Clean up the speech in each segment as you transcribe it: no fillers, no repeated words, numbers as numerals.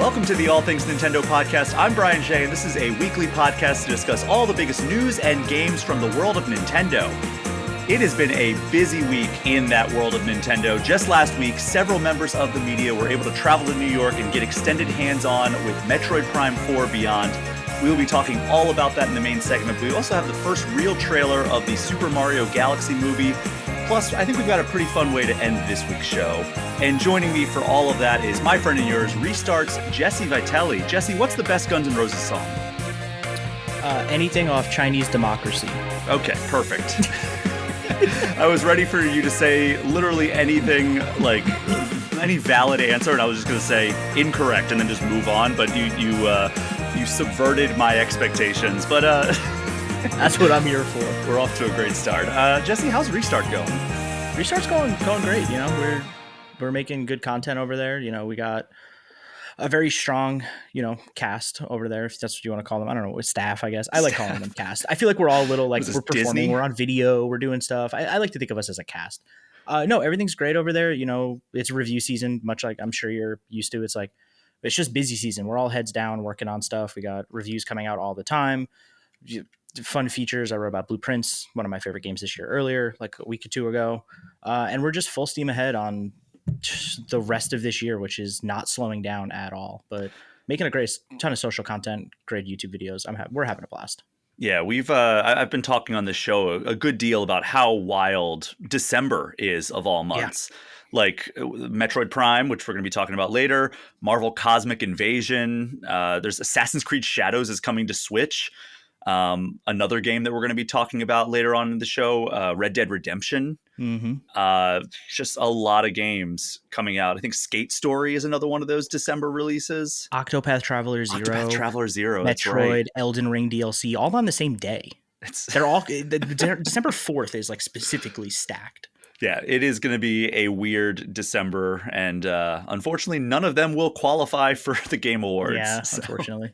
Welcome to the All Things Nintendo podcast. I'm Brian Jay, and this is a weekly podcast to discuss all the biggest news and games from the world of Nintendo. It has been a busy week in that world of Nintendo. Just last week, several members of the media were able to travel to New York and get extended hands-on with Metroid Prime 4 Beyond. We will be talking all about that in the main segment. We also have the first real trailer of the Super Mario Galaxy movie. Plus, I think we've got a pretty fun way to end this week's show. And joining me for all of that is my friend and yours, Restart's Jesse Vitelli. Jesse, what's the best Guns N' Roses song? Anything off Chinese Democracy. Okay, perfect. I was ready for you to say literally anything, like any valid answer, and I was just going to say incorrect and then just move on. But you subverted my expectations. But that's what I'm here for. We're off to a great start. Jesse, how's Restart going? Restart's going great. You know, we're making good content over there. You know, we got a very strong, cast over there, if that's what you want to call them. I don't know, staff, I guess. I like calling them cast. I feel like we're all a little like we're performing, Disney? We're on video, we're doing stuff. I like to think of us as a cast. No, everything's great over there. You know, it's review season, much like I'm sure you're used to. It's just busy season. We're all heads down working on stuff. We got reviews coming out all the time. Fun features. I wrote about Blueprints, one of my favorite games this year earlier, like a week or two ago. And we're just full steam ahead on the rest of this year, which is not slowing down at all, but making a great ton of social content, great YouTube videos. We're having a blast. Yeah, I've been talking on this show a good deal about how wild December is of all months. Yeah. Like Metroid Prime, which we're going to be talking about later, Marvel Cosmic Invasion. There's Assassin's Creed Shadows is coming to Switch. Another game that we're going to be talking about later on in the show, Red Dead Redemption. Mm-hmm. Just a lot of games coming out. I think Skate Story is another one of those December releases. Octopath Traveler 0. Metroid, that's right. Elden Ring DLC, all on the same day. They're all December 4th is like specifically stacked. Yeah, it is going to be a weird December, and unfortunately, none of them will qualify for the Game Awards. Yeah, unfortunately.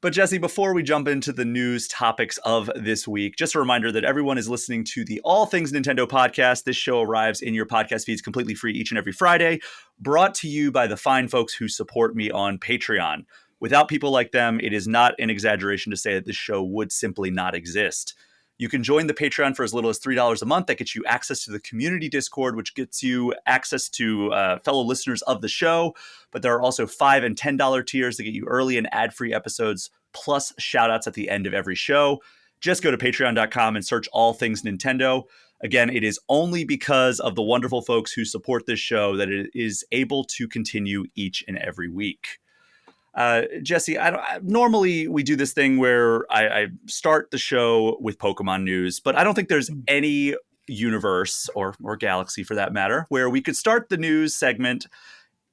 But Jesse, before we jump into the news topics of this week, just a reminder that everyone is listening to the All Things Nintendo podcast. This show arrives in your podcast feeds completely free each and every Friday, brought to you by the fine folks who support me on Patreon. Without people like them, it is not an exaggeration to say that this show would simply not exist. You can join the Patreon for as little as $3 a month. That gets you access to the community Discord, which gets you access to fellow listeners of the show. But there are also $5 and $10 tiers that get you early and ad-free episodes, plus shout-outs at the end of every show. Just go to patreon.com and search All Things Nintendo. Again, it is only because of the wonderful folks who support this show that it is able to continue each and every week. Jesse, normally we do this thing where I start the show with Pokemon news, but I don't think there's any universe or galaxy for that matter where we could start the news segment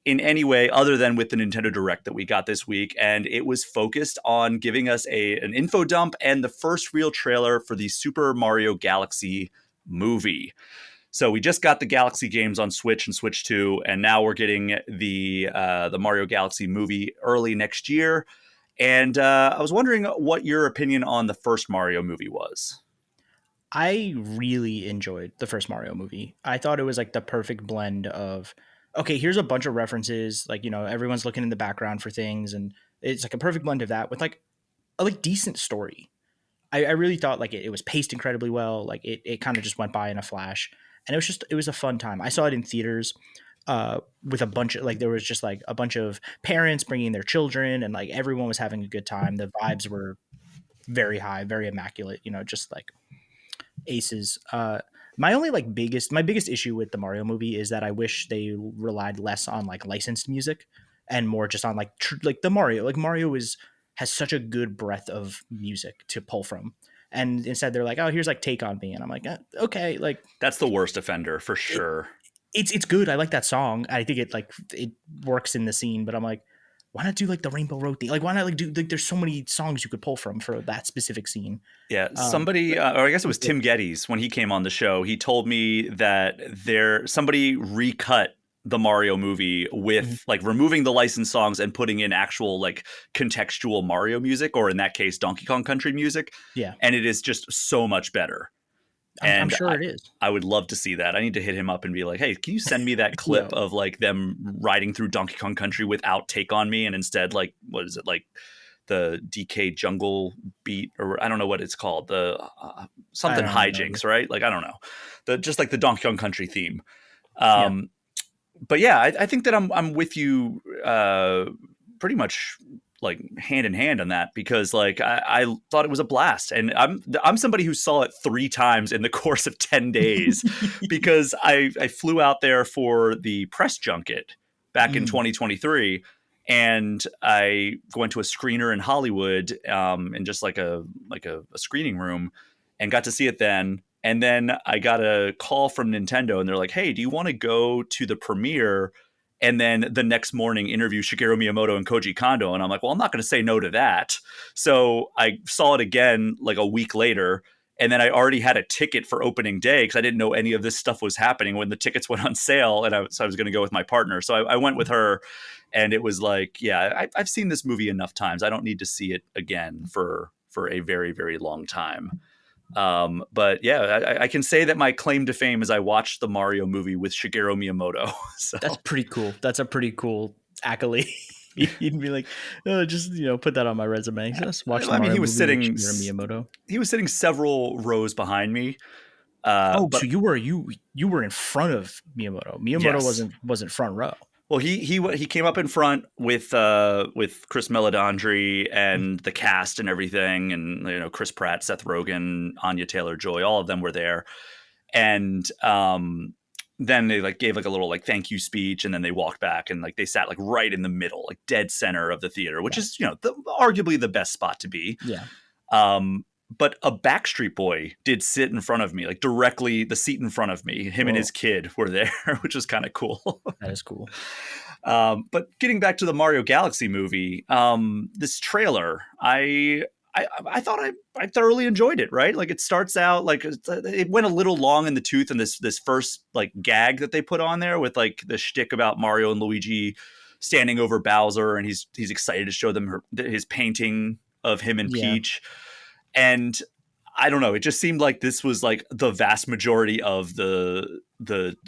in any way other than with the Nintendo Direct that we got this week. And it was focused on giving us an info dump and the first real trailer for the Super Mario Galaxy movie. So we just got the Galaxy games on Switch and Switch 2, and now we're getting the Mario Galaxy movie early next year. And I was wondering what your opinion on the first Mario movie was. I really enjoyed the first Mario movie. I thought it was like the perfect blend of, okay, here's a bunch of references, like, everyone's looking in the background for things, and it's like a perfect blend of that with like a decent story. I really thought like it was paced incredibly well. Like it kind of just went by in a flash. And it was a fun time. I saw it in theaters with a bunch of there was just like a bunch of parents bringing their children, and like everyone was having a good time. The vibes were very high, very immaculate, just like aces. My biggest issue with the Mario movie is that I wish they relied less on like licensed music and more just on like the Mario. Like Mario has such a good breadth of music to pull from. And instead they're like, oh, here's like Take On Me. And I'm like, okay. Like that's the worst offender for sure. It's good. I like that song. I think it works in the scene, but I'm like, why not do like the Rainbow Road thing? Like, why not like do like, there's so many songs you could pull from for that specific scene. Yeah. Somebody, or I guess it was Tim Geddes when he came on the show, he told me that somebody recut the Mario movie with like removing the licensed songs and putting in actual like contextual Mario music, or in that case, Donkey Kong Country music. Yeah. And it is just so much better. I'm And sure it is. I would love to see that. I need to hit him up and be like, hey, can you send me that clip Yo, of like them riding through Donkey Kong Country without Take On Me and instead like, what is it, like the DK Jungle Beat, or I don't know what it's called, the I something don't even know either. hijinks, right? Like I don't know, the just like the Donkey Kong Country theme. Yeah, Um, but yeah, I think that I'm with you pretty much like hand in hand on that, because like I thought it was a blast, and I'm somebody who saw it 3 times in the course of 10 days, because I flew out there for the press junket back in Mm, 2023, and I went to a screener in Hollywood, in just like a screening room, and got to see it then. And then I got a call from Nintendo, and they're like, "Hey, do you want to go to the premiere and then the next morning interview Shigeru Miyamoto and Koji Kondo?" And I'm like, "Well, I'm not going to say no to that." So I saw it again like a week later, and then I already had a ticket for opening day because I didn't know any of this stuff was happening when the tickets went on sale, and so I was going to go with my partner. So I went with her, and it was like, yeah, I've seen this movie enough times. I don't need to see it again for a very, very long time. But yeah, I can say that my claim to fame is I watched the Mario movie with Shigeru Miyamoto. So that's pretty cool. That's a pretty cool accolade. You'd be like, oh, just put that on my resume. Just watch the I mean, Mario movie with Shigeru Miyamoto. he was sitting several rows behind me. Oh, so But you were in front of Miyamoto. Miyamoto yes, wasn't front row. well, he came up in front with Chris Meledandri and the cast and everything, and Chris Pratt, Seth Rogen, Anya Taylor-Joy, all of them were there, and then they like gave like a little like thank you speech, and then they walked back, and like they sat like right in the middle, like dead center of the theater, which is Nice. arguably the best spot to be. Yeah, Um, but a Backstreet Boy did sit in front of me, like directly the seat in front of me. Him and whoa, his kid were there, which was kind of cool. that is cool. But getting back to the Mario Galaxy movie, this trailer, I thought I thoroughly enjoyed it. Right, like it starts out like it went a little long in the tooth in this first like gag that they put on there with like the shtick about Mario and Luigi standing over Bowser, and he's excited to show them his painting of him and Yeah. Peach, and I don't know. It just seemed like this was like the vast majority of the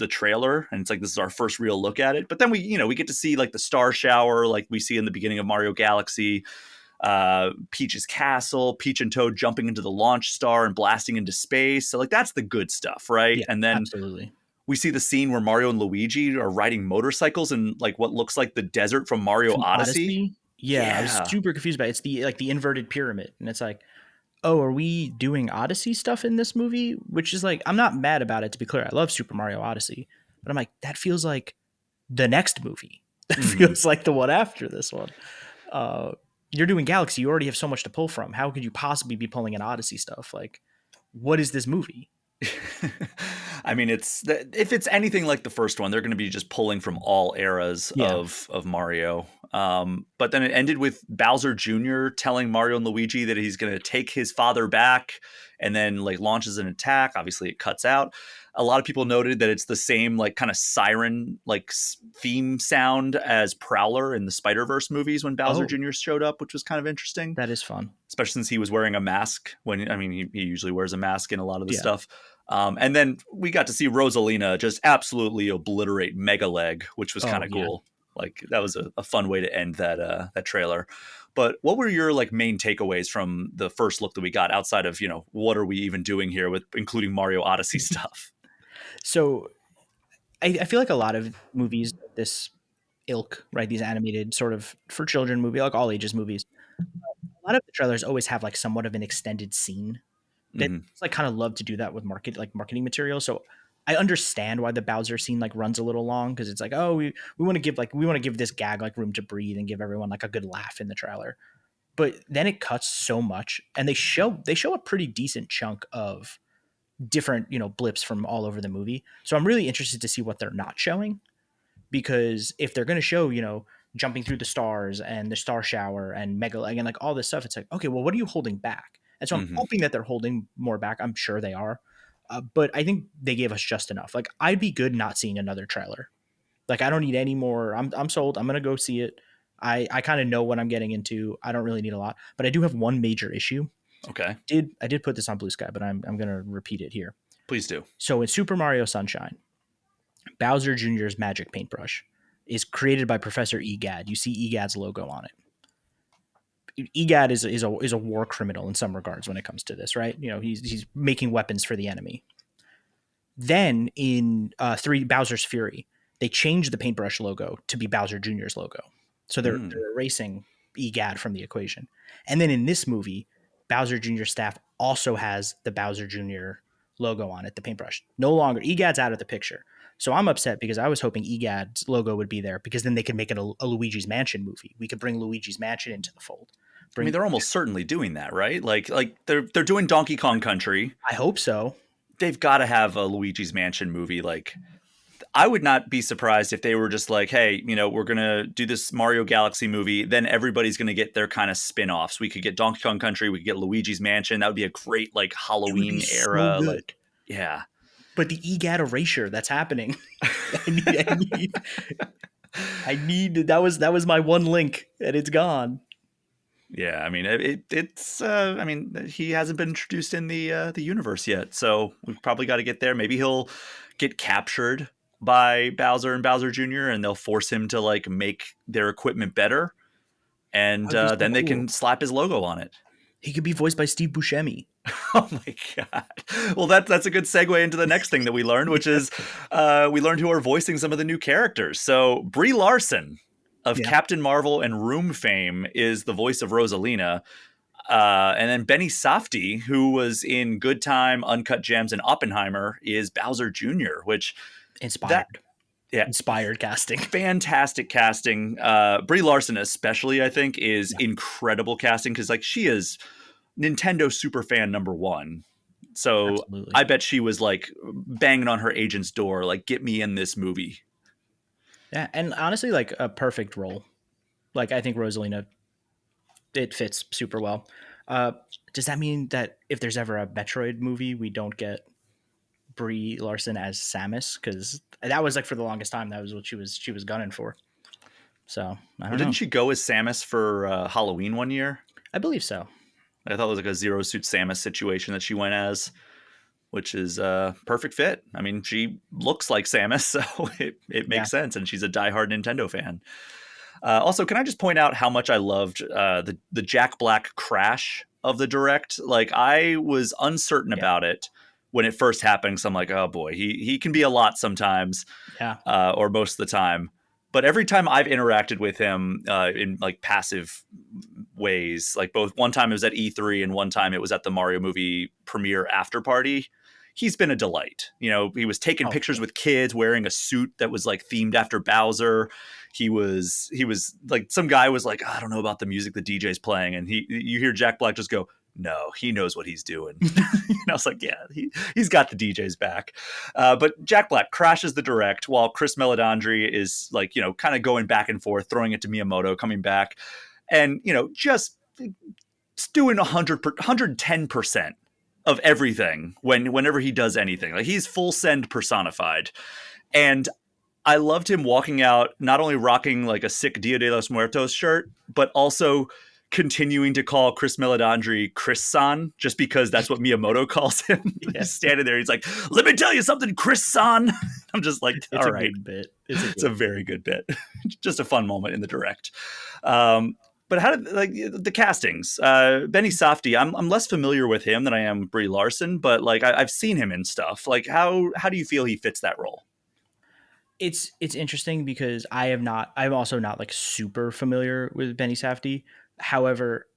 trailer, and it's like this is our first real look at it. But then we get to see like the star shower, like we see in the beginning of Mario Galaxy, Peach's castle, Peach and Toad jumping into the launch star and blasting into space. So like that's the good stuff, right? Yeah, And then absolutely. we see the scene where Mario and Luigi are riding motorcycles in like what looks like the desert from Mario From Odyssey. Odyssey? Yeah, I was Yeah. super confused about it. It's the inverted pyramid, and it's like, oh, are we doing Odyssey stuff in this movie? Which is like, I'm not mad about it, to be clear. I love Super Mario Odyssey, but I'm like, that feels like the next movie. That Mhm. feels like the one after this one. Uh, you're doing Galaxy. You already have so much to pull from. How could you possibly be pulling in Odyssey stuff? Like, what is this movie? I mean, if it's anything like the first one, they're going to be just pulling from all eras Yeah. of Mario. But then it ended with Bowser Jr. telling Mario and Luigi that he's going to take his father back, and then like launches an attack. Obviously, it cuts out. A lot of people noted that it's the same like kind of siren like theme sound as Prowler in the Spider-Verse movies when Bowser Oh, Jr. showed up, which was kind of interesting, that is fun. especially since he was wearing a mask when I mean he usually wears a mask in a lot of the Yeah. stuff. And then we got to see Rosalina just absolutely obliterate Mega Leg, which was kind Oh, of yeah. cool. Like that was a fun way to end that trailer. But what were your like main takeaways from the first look that we got outside of what are we even doing here with including Mario Odyssey stuff? So I feel like a lot of movies of this ilk, right? These animated sort of for children movie, like all ages movies. A lot of the trailers always have like somewhat of an extended scene. They Hmm. like kind of love to do that with marketing material. So I understand why the Bowser scene like runs a little long, because it's like, oh, we want to give this gag like room to breathe and give everyone like a good laugh in the trailer. But then it cuts so much, and they show a pretty decent chunk of different blips from all over the movie. So I'm really interested to see what they're not showing, because if they're going to show jumping through the stars and the star shower and mega and like all this stuff, it's like, okay, well, what are you holding back? And so I'm Hmm. hoping that they're holding more back. I'm sure they are, but I think they gave us just enough. Like, I'd be good not seeing another trailer. Like, I don't need any more. I'm sold. I'm gonna go see it. I kind of know what I'm getting into. I don't really need a lot, but I do have one major issue. Okay. I did put this on Blue Sky, but I'm gonna repeat it here. Please do. So in Super Mario Sunshine, Bowser Jr.'s magic paintbrush is created by Professor Egad. You see Egad's logo on it. Egad is a war criminal in some regards when it comes to this, right? You know, he's making weapons for the enemy. Then in three Bowser's Fury, they changed the paintbrush logo to be Bowser Jr.'s logo. So they're erasing Egad from the equation. And then in this movie, Bowser Jr. staff also has the Bowser Jr. logo on it, the paintbrush. No longer Egad's out of the picture. So I'm upset because I was hoping Egad's logo would be there because then they could make it a Luigi's Mansion movie. We could bring Luigi's Mansion into the fold. I mean, they're almost certainly doing that, right? Like they're doing Donkey Kong Country. I hope so. They've got to have a Luigi's Mansion movie. Like, I would not be surprised if they were just like, hey, you know, we're going to do this Mario Galaxy movie. Then everybody's going to get their kind of spin-offs. We could get Donkey Kong Country. We could get Luigi's Mansion. That would be a great, like, Halloween era. So like, yeah. But the EGAD erasure that's happening. I need that was my one link and it's gone. Yeah, I mean it's I mean he hasn't been introduced in the universe yet, so we've probably got to get there. Maybe he'll get captured by Bowser and Bowser Jr. and they'll force him to like make their equipment better, and So then they cool. can slap his logo on it. He could be voiced by Steve Buscemi. Oh my god! Well, that's a good segue into the next thing that we learned, which is we learned who are voicing some of the new characters. So Brie Larson of Captain Marvel and Room fame is the voice of Rosalina. And then Benny Safdie, who was in Good Time, Uncut Gems, and Oppenheimer, is Bowser Jr., which... Inspired casting. Fantastic casting. Brie Larson especially, I think, is incredible casting because like she is Nintendo super fan number one. So absolutely. I bet she was like banging on her agent's door, like, get me in this movie. Yeah, and honestly, like a perfect role. Like I think Rosalina, it fits super well. Does that mean that if there's ever a Metroid movie, we don't get Brie Larson as Samus? Because that was like for the longest time, that was what she was gunning for. So I don't know. Didn't she go as Samus for Halloween one year? I believe so. I thought it was like a Zero Suit Samus situation that she went as, which is a perfect fit. I mean, she looks like Samus, so it makes sense, and she's a diehard Nintendo fan. Also, can I just point out how much I loved the Jack Black crash of the Direct? Like, I was uncertain about it when it first happened, so I'm like, oh boy, he can be a lot sometimes, or most of the time. But every time I've interacted with him in like passive ways, like both one time it was at E3 and one time it was at the Mario movie premiere after party, he's been a delight. You know, he was taking pictures with kids wearing a suit that was like themed after Bowser. He was like, some guy was like, I don't know about the music the DJ's playing. And you hear Jack Black just go, no, he knows what he's doing. And I was like, yeah, he's got the DJ's back. But Jack Black crashes the Direct while Chris Meledandri is like, you know, kind of going back and forth, throwing it to Miyamoto, coming back. And, you know, just doing 110% of everything whenever he does anything. Like, he's full send personified. And I loved him walking out, not only rocking like a sick Dia de los Muertos shirt, but also continuing to call Chris Meledandri Chris-san, just because that's what Miyamoto calls him. He's standing there. He's like, let me tell you something, Chris-san. I'm just like, it's all a right. Good bit. It's a very good bit. Just a fun moment in the Direct. But how did, like, the castings? Benny Safdie, I'm less familiar with him than I am Brie Larson, but like I've seen him in stuff. Like, how do you feel he fits that role? It's interesting because I'm also not like super familiar with Benny Safdie. However,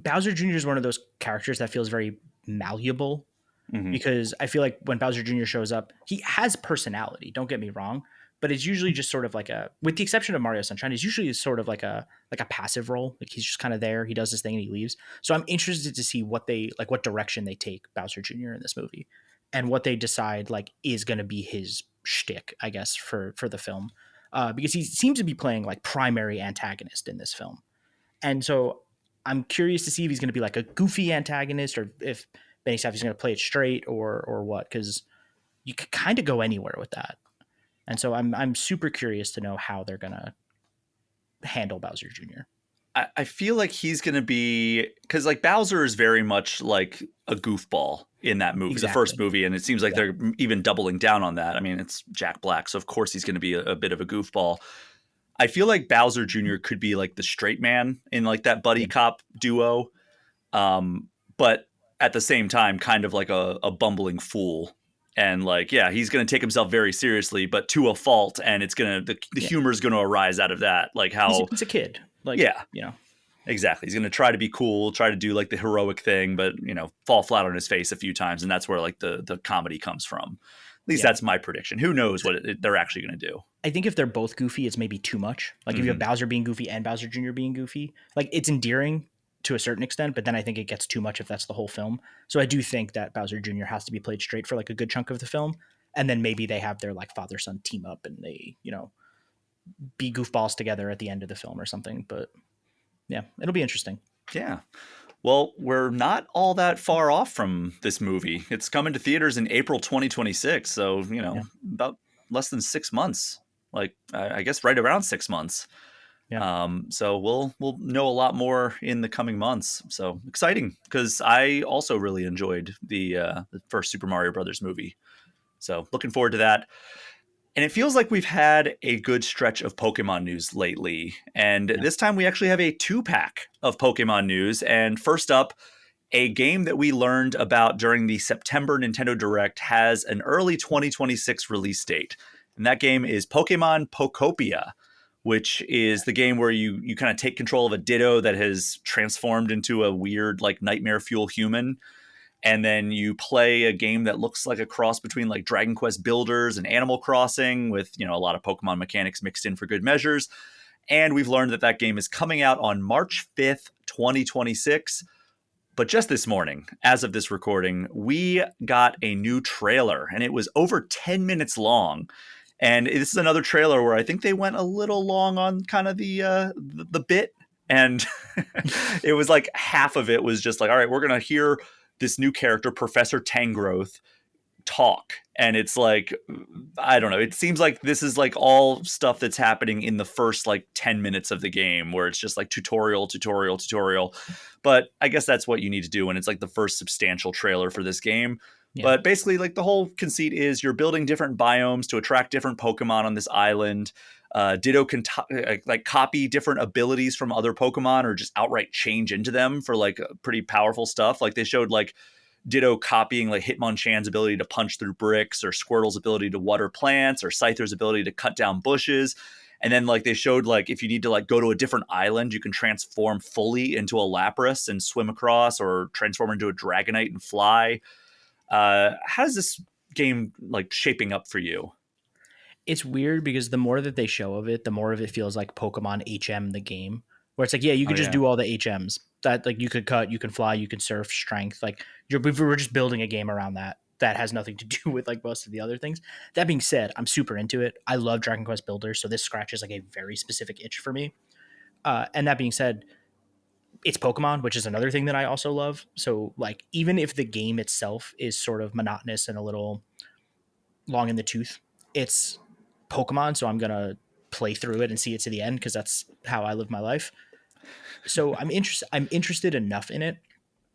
Bowser Jr. is one of those characters that feels very malleable, because I feel like when Bowser Jr. shows up, he has personality. Don't get me wrong, but it's usually just sort of like with the exception of Mario Sunshine, it's usually sort of like a passive role. Like, he's just kind of there. He does his thing and he leaves. So I'm interested to see what direction they take Bowser Jr. in this movie, and what they decide like is going to be his shtick, I guess, for the film, because he seems to be playing like primary antagonist in this film. And so I'm curious to see if he's going to be like a goofy antagonist, or if Benny Safdie's going to play it straight, or what, because you could kind of go anywhere with that. And so I'm super curious to know how they're going to handle Bowser Jr. I feel like he's going to be, because like Bowser is very much like a goofball. in that movie, the first Exactly. movie, and it seems like Yeah. they're even doubling down on that. I mean, it's Jack Black, so of course he's going to be a bit of a goofball. I feel like Bowser Jr. could be like the straight man in like that buddy Yeah. cop duo, but at the same time, kind of like a bumbling fool. And like, yeah, he's going to take himself very seriously, but to a fault, and it's gonna the Yeah. humor is going to arise out of that. Like how, He's a kid. Like, yeah, you know. exactly. He's going to try to be cool, try to do like the heroic thing, but fall flat on his face a few times, and that's where like the comedy comes from. At least Yeah. that's my prediction. Who knows what they're actually going to do? I think if they're both goofy, it's maybe too much. Like if you have Bowser being goofy and Bowser Jr. being goofy, like it's endearing to a certain extent, but then I think it gets too much if that's the whole film. So I do think that Bowser Jr. has to be played straight for like a good chunk of the film, and then maybe they have their like father son team up and they be goofballs together at the end of the film or something. But yeah, it'll be interesting. Yeah. Well, we're not all that far off from this movie. It's coming to theaters in April 2026, so Yeah. about less than 6 months. Like I guess right around 6 months. Yeah. So we'll know a lot more in the coming months. So exciting, because I also really enjoyed the first Super Mario Brothers movie. So looking forward to that. And it feels like we've had a good stretch of Pokemon news lately. And Yeah. this time we actually have a 2-pack of Pokemon news. And first up, a game that we learned about during the September Nintendo Direct has an early 2026 release date. And that game is Pokemon Pokopia, which is the game where you kind of take control of a Ditto that has transformed into a weird, like, nightmare fuel human. And then you play a game that looks like a cross between like Dragon Quest Builders and Animal Crossing, with a lot of Pokemon mechanics mixed in for good measures. And we've learned that that game is coming out on March 5th, 2026. But just this morning, as of this recording, we got a new trailer, and it was over 10 minutes long. And this is another trailer where I think they went a little long on kind of the bit. And it was like half of it was just like, all right, we're going to hear this new character, Professor Tangrowth, talk. And it's like, I don't know, it seems like this is like all stuff that's happening in the first like 10 minutes of the game, where it's just like tutorial. But I guess that's what you need to do when it's like the first substantial trailer for this game. Yeah. But basically, like, the whole conceit is you're building different biomes to attract different Pokemon on this island. Ditto can like copy different abilities from other Pokemon, or just outright change into them for like pretty powerful stuff. Like they showed like Ditto copying like Hitmonchan's ability to punch through bricks, or Squirtle's ability to water plants, or Scyther's ability to cut down bushes. And then like they showed like if you need to like go to a different island, you can transform fully into a Lapras and swim across, or transform into a Dragonite and fly. How is this game like shaping up for you? It's weird because the more that they show of it, the more of it feels like Pokemon HM the game, where it's like, yeah, you Oh could just yeah. do all the HMs that like you could cut, you can fly, you can surf, strength. Like we're just building a game around that has nothing to do with like most of the other things. That being said, I'm super into it. I love Dragon Quest Builders, so this scratches like a very specific itch for me. And that being said, it's Pokemon, which is another thing that I also love. So like even if the game itself is sort of monotonous and a little long in the tooth, it's Pokemon, so I'm gonna play through it and see it to the end because that's how I live my life. So I'm interested enough in it.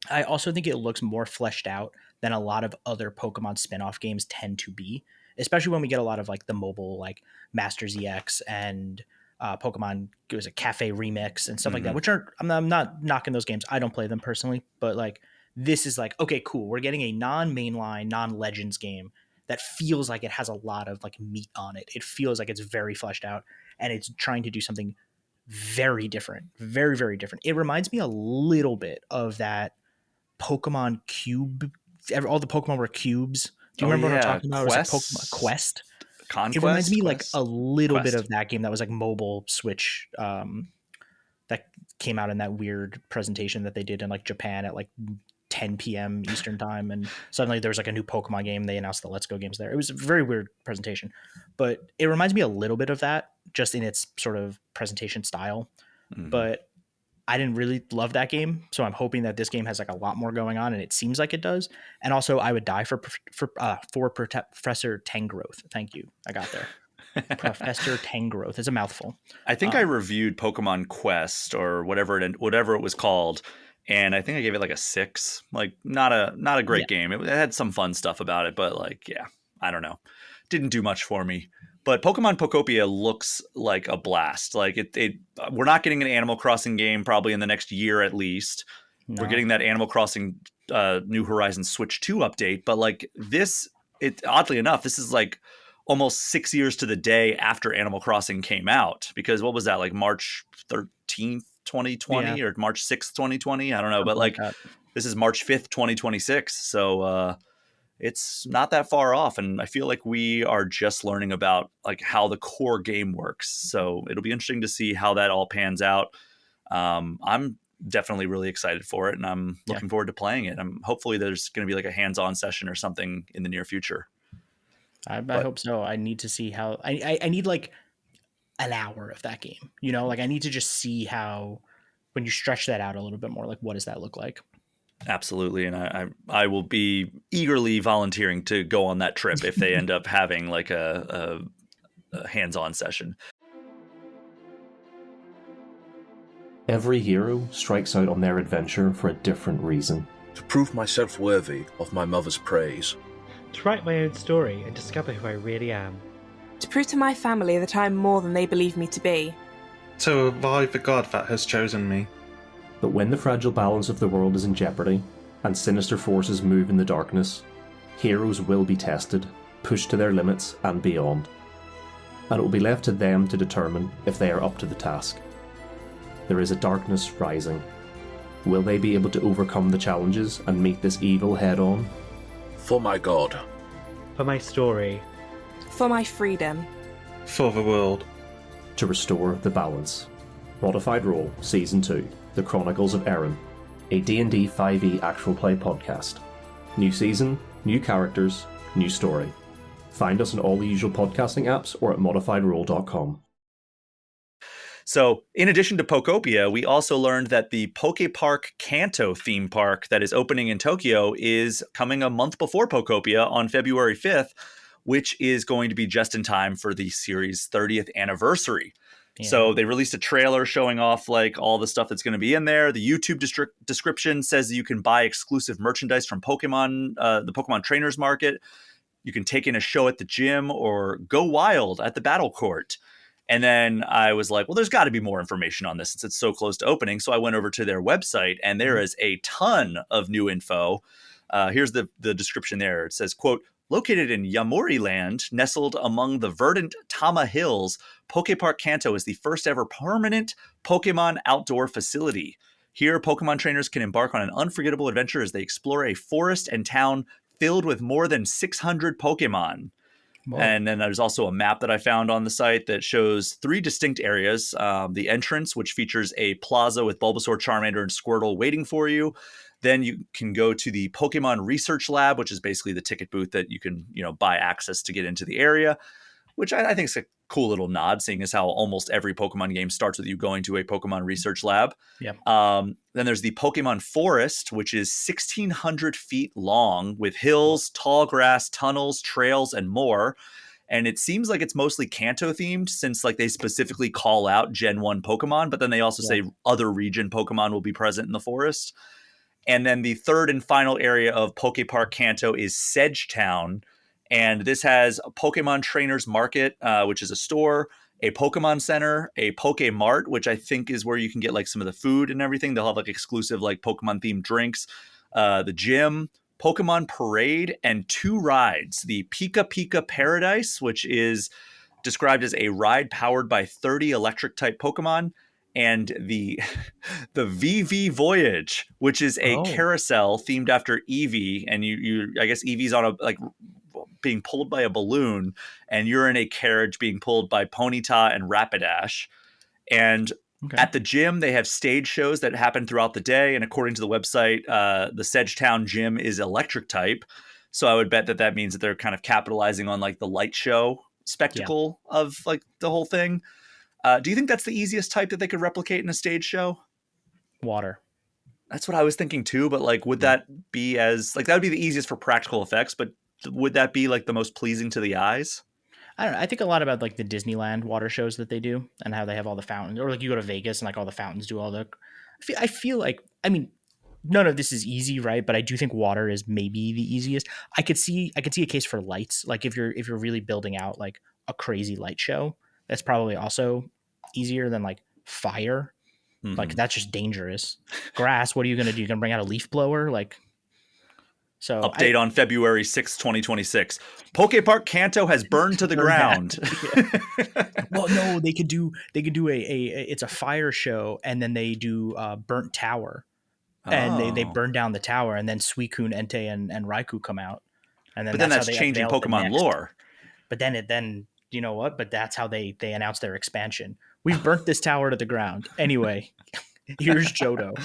I also think it looks more fleshed out than a lot of other Pokemon spin-off games tend to be, especially when we get a lot of like the mobile like Masters EX and Pokemon, it was a Cafe Remix and stuff like that, which are I'm not knocking those games. I don't play them personally, but like this is like, okay, cool. We're getting a non-mainline, non-Legends game that feels like it has a lot of like meat on it. It feels like it's very fleshed out and it's trying to do something very different, very, very different. It reminds me a little bit of that Pokemon Cube. All the Pokemon were cubes. Do you Oh remember what I'm yeah, talking about? It was like Pokemon Quest, Quest. It reminds Conquest, me like a Quest, little bit Quest. of that game that was like mobile Switch that came out in that weird presentation that they did in like Japan at like 10 p.m. Eastern time, and suddenly there was like a new Pokemon game. They announced the Let's Go games there. It was a very weird presentation, but it reminds me a little bit of that, just in its sort of presentation style. But I didn't really love that game, so I'm hoping that this game has like a lot more going on, and it seems like it does. And also, I would die for Professor Tangrowth. Thank you, I got there. Professor Tangrowth. It's a mouthful. I think I reviewed Pokemon Quest, or whatever it was called, and I think I gave it like a 6. Like not a Yeah. great game. It had some fun stuff about it, but like yeah, I don't know, didn't do much for me. But Pokemon Pokopia looks like a blast. Like it we're not getting an Animal Crossing game probably in the next year at least. We're No. getting that Animal Crossing New Horizons Switch 2 update, but like this, it oddly enough, this is like almost 6 years to the day after Animal Crossing came out. Because what was that, like March 13th, Yeah. 2020 or March 6th, 2020? I don't know, but Something like like that. this is March 5th, 2026. So it's not that far off, and I feel like we are just learning about like how the core game works. So it'll be interesting to see how that all pans out. I'm definitely really excited for it, and I'm Yeah. looking forward to playing it. I'm hopefully there's going to be like a hands-on session or something in the near future. I But hope so. I need to see how I need like an hour of that game. You know, like I need to just see how when you stretch that out a little bit more, like what does that look like? absolutely, and I will be eagerly volunteering to go on that trip if they end up having like a hands-on session. Every hero strikes out on their adventure for a different reason. To prove myself worthy of my mother's praise. To write my own story and discover who I really am. To prove to my family that I am more than they believe me to be. To revive the god that has chosen me. But when the fragile balance of the world is in jeopardy, and sinister forces move in the darkness, heroes will be tested, pushed to their limits and beyond. And it will be left to them to determine if they are up to the task. There is a darkness rising. Will they be able to overcome the challenges and meet this evil head-on? For my god. For my story. For my freedom. For the world. To restore the balance. Modified Role Season 2, The Chronicles of Erin, a D&D 5e actual play podcast. New season, new characters, new story. Find us on all the usual podcasting apps or at modifiedrole.com. So, in addition to Pokopia, we also learned that the PokéPark Kanto theme park that is opening in Tokyo is coming a month before Pokopia on February 5th, which is going to be just in time for the series' 30th anniversary. Yeah. So they released a trailer showing off like all the stuff that's going to be in there. The YouTube description says that you can buy exclusive merchandise from Pokemon, the Pokemon Trainers Market. You can take in a show at the gym or go wild at the Battle Court. And then I was like, well, there's got to be more information on this since it's so close to opening. So I went over to their website, and there is a ton of new info. Here's the description there. It says, quote, located in Yamori Land, nestled among the verdant Tama Hills, PokéPark Kanto is the first ever permanent Pokemon outdoor facility. Here, Pokemon trainers can embark on an unforgettable adventure as they explore a forest and town filled with more than 600 Pokemon. Whoa. And then there's also a map that I found on the site that shows 3 distinct areas. The entrance, which features a plaza with Bulbasaur, Charmander, and Squirtle waiting for you. Then you can go to the Pokemon Research Lab, which is basically the ticket booth that you can, buy access to get into the area, which I think is a cool little nod, seeing as how almost every Pokemon game starts with you going to a Pokemon Research Lab. Yep. Then there's the Pokemon Forest, which is 1,600 feet long with hills, tall grass, tunnels, trails, and more. And it seems like it's mostly Kanto themed since like they specifically call out Gen 1 Pokemon, but then they also say other region Pokemon will be present in the forest. And then the third and final area of PokéPark Kanto is Sedgetown. And this has a Pokemon Trainers Market, which is a store, a Pokemon Center, a Pokemart, which I think is where you can get like some of the food and everything. They'll have like exclusive like Pokemon themed drinks, the gym, Pokemon Parade, and 2 rides. The Pika Pika Paradise, which is described as a ride powered by 30 electric type Pokemon, and the VV Voyage, which is a carousel themed after Eevee, and you I guess Eevee's on a like being pulled by a balloon, and you're in a carriage being pulled by Ponyta and Rapidash. And at the gym, they have stage shows that happen throughout the day. And according to the website, the Sedgetown gym is electric type. So I would bet that means that they're kind of capitalizing on like the light show spectacle of like the whole thing. Do you think that's the easiest type that they could replicate in a stage show? Water. That's what I was thinking too. But like, would that be as like that would be the easiest for practical effects? But would that be like the most pleasing to the eyes? I don't know. I think a lot about like the Disneyland water shows that they do and how they have all the fountains, or like you go to Vegas and like all the fountains do all the. I feel like, I mean, none of this is easy, right? But I do think water is maybe the easiest. I could see a case for lights. Like if you're really building out like a crazy light show, that's probably also easier than like fire. Like that's just dangerous. Grass, what are you gonna do? You're gonna bring out a leaf blower? Like so Update on February 6th, 2026. PokéPark Kanto has burned to the ground. Well, no, they could do a it's a fire show, and then they do burnt tower, and they burn down the tower, and then Suicune, Entei, and Raikou come out, and then But then that's that's how they changing unveil the Pokemon next. lore. But then you know what? But that's how they announce their expansion. We've burnt this tower to the ground. Anyway, here's Johto.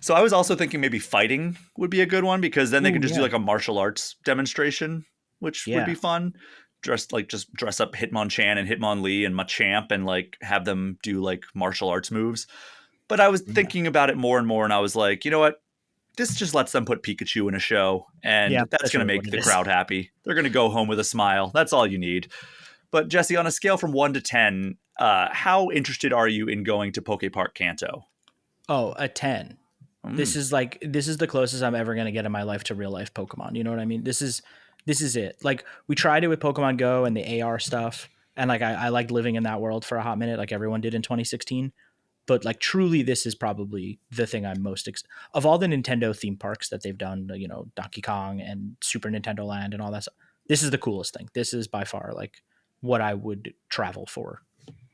So I was also thinking maybe fighting would be a good one, because then they Ooh, could just do yeah. like a martial arts demonstration, which would Yeah. be fun. Just dress up Hitmonchan and Hitmonlee and Machamp and like have them do like martial arts moves. But I was thinking about it more and more, and I was like, you know what? This just lets them put Pikachu in a show, and Yeah, that's that's going to really make what the it is. crowd happy. They're going to go home with a smile. That's all you need. But Jesse, on a scale from 1 to 10, how interested are you in going to PokéPark Kanto? Oh, a 10. This is the closest I'm ever going to get in my life to real life Pokemon. You know what I mean? This is it. Like we tried it with Pokemon Go and the AR stuff. And like, I liked living in that world for a hot minute, like everyone did in 2016. But like truly, this is probably the thing I'm most of all the Nintendo theme parks that they've done, you know, Donkey Kong and Super Nintendo Land and all that stuff. This is the coolest thing. This is by far like what I would travel for.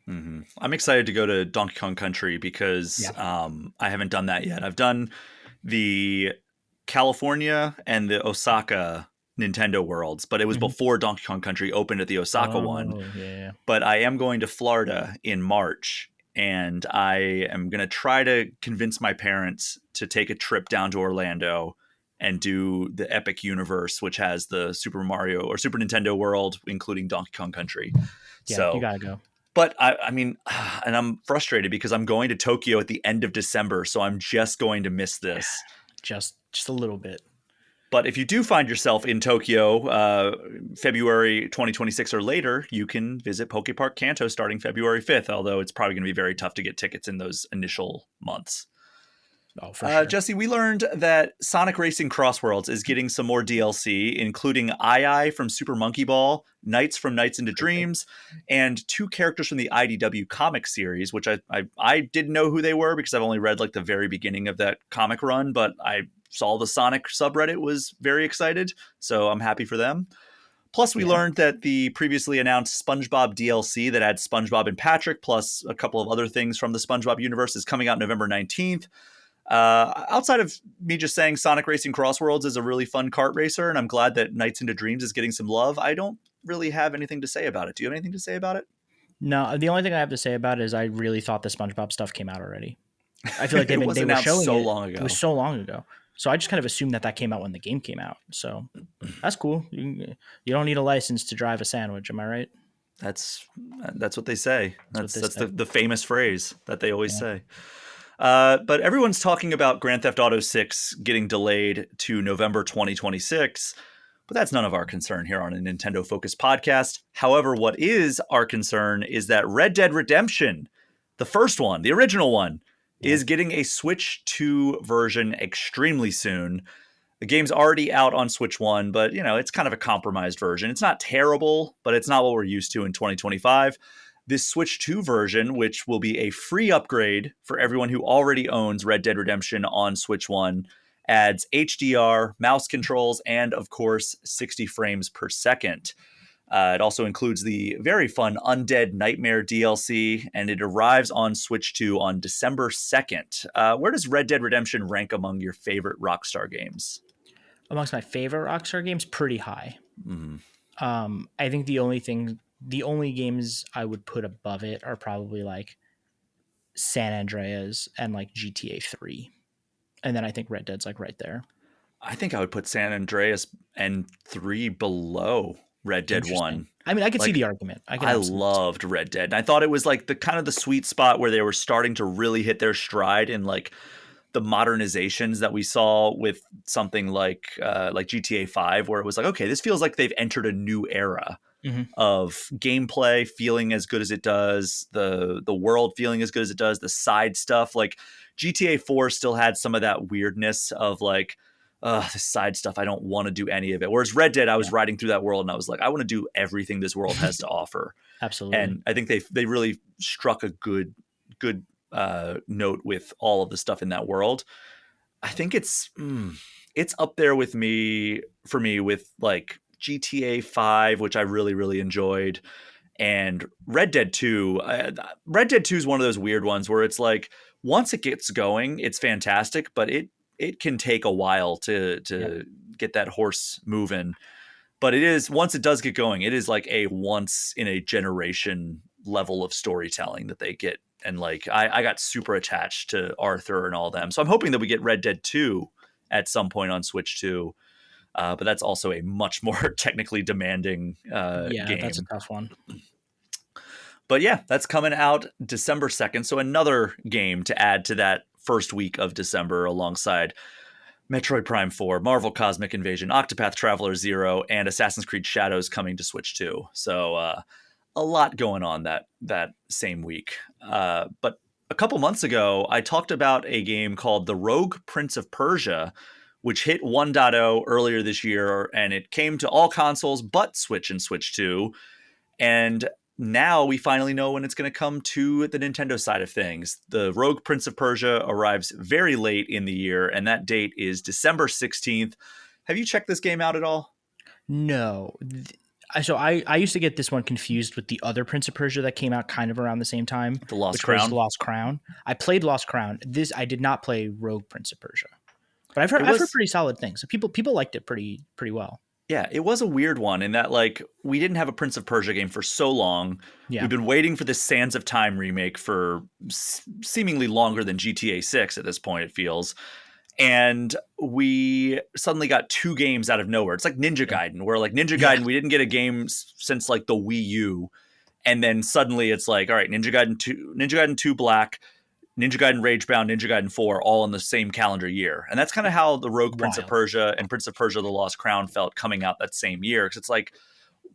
I'm excited to go to Donkey Kong Country because I haven't done that yet. I've done the California and the Osaka Nintendo Worlds, but it was before Donkey Kong Country opened at the Osaka one. Yeah. But I am going to Florida in March, and I am going to try to convince my parents to take a trip down to Orlando and do the Epic Universe, which has the Super Mario or Super Nintendo World, including Donkey Kong Country. Yeah, So you gotta go. but I mean, and I'm frustrated because I'm going to Tokyo at the end of December, so I'm just going to miss this. Just a little bit. But if you do find yourself in Tokyo, February 2026 or later, you can visit PokéPark Kanto starting February 5th, although it's probably going to be very tough to get tickets in those initial months. Oh, for sure. Jesse, we learned that Sonic Racing CrossWorlds is getting some more DLC, including Ai from Super Monkey Ball, Knights from Nights into Dreams, and 2 characters from the IDW comic series, which I didn't know who they were because I've only read like the very beginning of that comic run, but I saw the Sonic subreddit was very excited, so I'm happy for them. Plus, we learned that the previously announced SpongeBob DLC that adds SpongeBob and Patrick, plus a couple of other things from the SpongeBob universe, is coming out November 19th. Outside of me just saying Sonic Racing CrossWorlds is a really fun kart racer, and I'm glad that Nights into Dreams is getting some love, I don't really have anything to say about it. Do you have anything to say about it? No, the only thing I have to say about it is I really thought the SpongeBob stuff came out already. I feel like they were showing so it long ago. It was so long ago. So I just kind of assumed that came out when the game came out. So that's cool. You don't need a license to drive a sandwich. Am I right? That's what they say. That's what they say. the famous phrase that they always say. But everyone's talking about Grand Theft Auto 6 getting delayed to November 2026. But that's none of our concern here on a Nintendo Focused podcast. However, what is our concern is that Red Dead Redemption, the first one, the original one, is getting a Switch 2 version extremely soon. The game's already out on Switch 1, but you know, it's kind of a compromised version. It's not terrible, but it's not what we're used to in 2025. This Switch 2 version, which will be a free upgrade for everyone who already owns Red Dead Redemption on Switch 1, adds HDR, mouse controls, and of course, 60 frames per second. It also includes the very fun Undead Nightmare DLC, and it arrives on Switch 2 on December 2nd. Where does Red Dead Redemption rank among your favorite Rockstar games? Amongst my favorite Rockstar games, pretty high. I think the only games I would put above it are probably like San Andreas and like GTA 3. And then I think Red Dead's like right there. I think I would put San Andreas and 3 below Red Dead 1. I mean, I could see Like, the argument. I loved Red Dead. And I thought it was like the kind of the sweet spot where they were starting to really hit their stride in like the modernizations that we saw with something like GTA 5, where it was like, okay, this feels like they've entered a new era of gameplay feeling as good as it does, the world feeling as good as it does, the side stuff. Like GTA 4 still had some of that weirdness of like, the side stuff, I don't want to do any of it. Whereas Red Dead, I was riding through that world and I was like, I want to do everything this world has to offer. Absolutely. And I think they really struck a good note with all of the stuff in that world. I think it's up there with for me with like GTA 5, which I really, really enjoyed, and Red Dead 2. Red Dead 2 is one of those weird ones where it's like, once it gets going, it's fantastic, but it can take a while to get that horse moving. But it is, once it does get going, it is like a once in a generation level of storytelling that they get. And like, I got super attached to Arthur and all them. So I'm hoping that we get Red Dead 2 at some point on Switch 2. But that's also a much more technically demanding game. That's a tough one. But yeah, that's coming out December 2nd. So another game to add to that first week of December alongside Metroid Prime 4, Marvel Cosmic Invasion, Octopath Traveler 0, and Assassin's Creed Shadows coming to Switch 2. So a lot going on that same week. But a couple months ago, I talked about a game called The Rogue Prince of Persia, which hit 1.0 earlier this year, and it came to all consoles but Switch and Switch 2. And now we finally know when it's going to come to the Nintendo side of things. The Rogue Prince of Persia arrives very late in the year, and that date is December 16th. Have you checked this game out at all? No. So I used to get this one confused with the other Prince of Persia that came out kind of around the same time. The Lost Crown? The Lost Crown. I played Lost Crown. I did not play Rogue Prince of Persia. But I've heard pretty solid things. So people liked it pretty well. Yeah, it was a weird one in that, like, we didn't have a Prince of Persia game for so long. Yeah. We've been waiting for this Sands of Time remake for seemingly longer than GTA 6 at this point, it feels. And we suddenly got two games out of nowhere. It's like Ninja Gaiden, where like Ninja Gaiden, we didn't get a game since like the Wii U. And then suddenly it's like, all right, Ninja Gaiden 2 Black, Ninja Gaiden Ragebound, Ninja Gaiden 4, all in the same calendar year. And that's kind of how the Rogue Prince of Persia and Prince of Persia: The Lost Crown felt coming out that same year. Because it's like,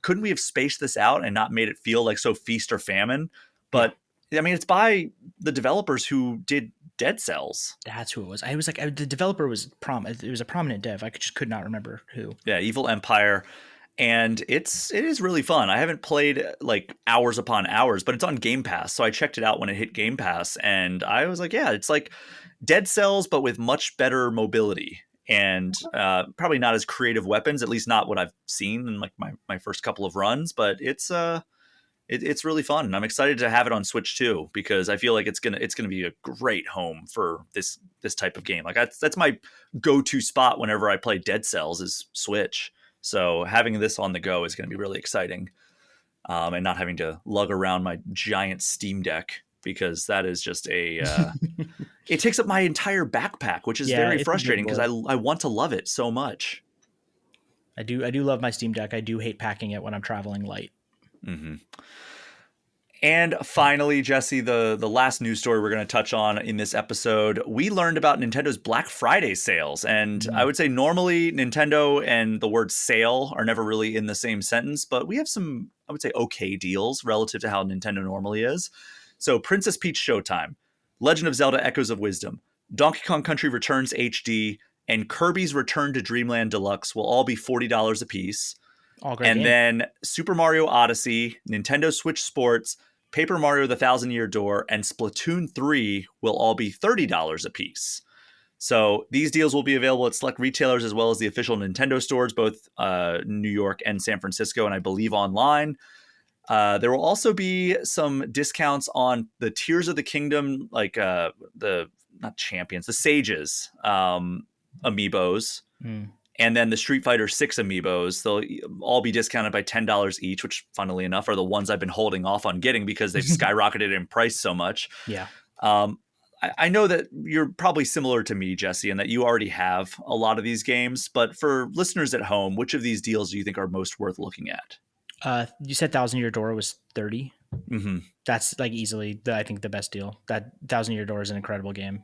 couldn't we have spaced this out and not made it feel like so feast or famine? But I mean, it's by the developers who did Dead Cells. That's who it was. I was like, the developer was it was a prominent dev. I just could not remember who. Yeah, Evil Empire. And it is really fun. I haven't played like hours upon hours, but it's on Game Pass. So I checked it out when it hit Game Pass, and I was like, yeah, it's like Dead Cells, but with much better mobility and probably not as creative weapons, at least not what I've seen in like my first couple of runs. But it's really fun, and I'm excited to have it on Switch too, because I feel like it's gonna be a great home for this type of game. Like that's my go-to spot whenever I play Dead Cells is Switch. So having this on the go is going to be really exciting, and not having to lug around my giant Steam Deck, because that is just it takes up my entire backpack, which is very frustrating because I want to love it so much. I do love my Steam Deck. I do hate packing it when I'm traveling light. Mm-hmm. And finally, Jesse, the last news story we're going to touch on in this episode, we learned about Nintendo's Black Friday sales. And I would say normally Nintendo and the word sale are never really in the same sentence, but we have some, I would say, okay deals relative to how Nintendo normally is. So Princess Peach Showtime, Legend of Zelda Echoes of Wisdom, Donkey Kong Country Returns HD, and Kirby's Return to Dreamland Deluxe will all be $40 a piece. All great and games. Then Super Mario Odyssey, Nintendo Switch Sports, Paper Mario: The Thousand Year Door, and Splatoon 3 will all be $30 a piece. So these deals will be available at select retailers as well as the official Nintendo stores, both New York and San Francisco, and I believe online. There will also be some discounts on the Tears of the Kingdom, like the Sages amiibos. And then the Street Fighter 6 amiibos, they'll all be discounted by $10 each, which, funnily enough, are the ones I've been holding off on getting because they've skyrocketed in price so much. Yeah. I know that you're probably similar to me, Jesse, in that you already have a lot of these games. But for listeners at home, which of these deals do you think are most worth looking at? You said Thousand Year Door was 30. Mm-hmm. That's like easily, I think, the best deal. That Thousand Year Door is an incredible game.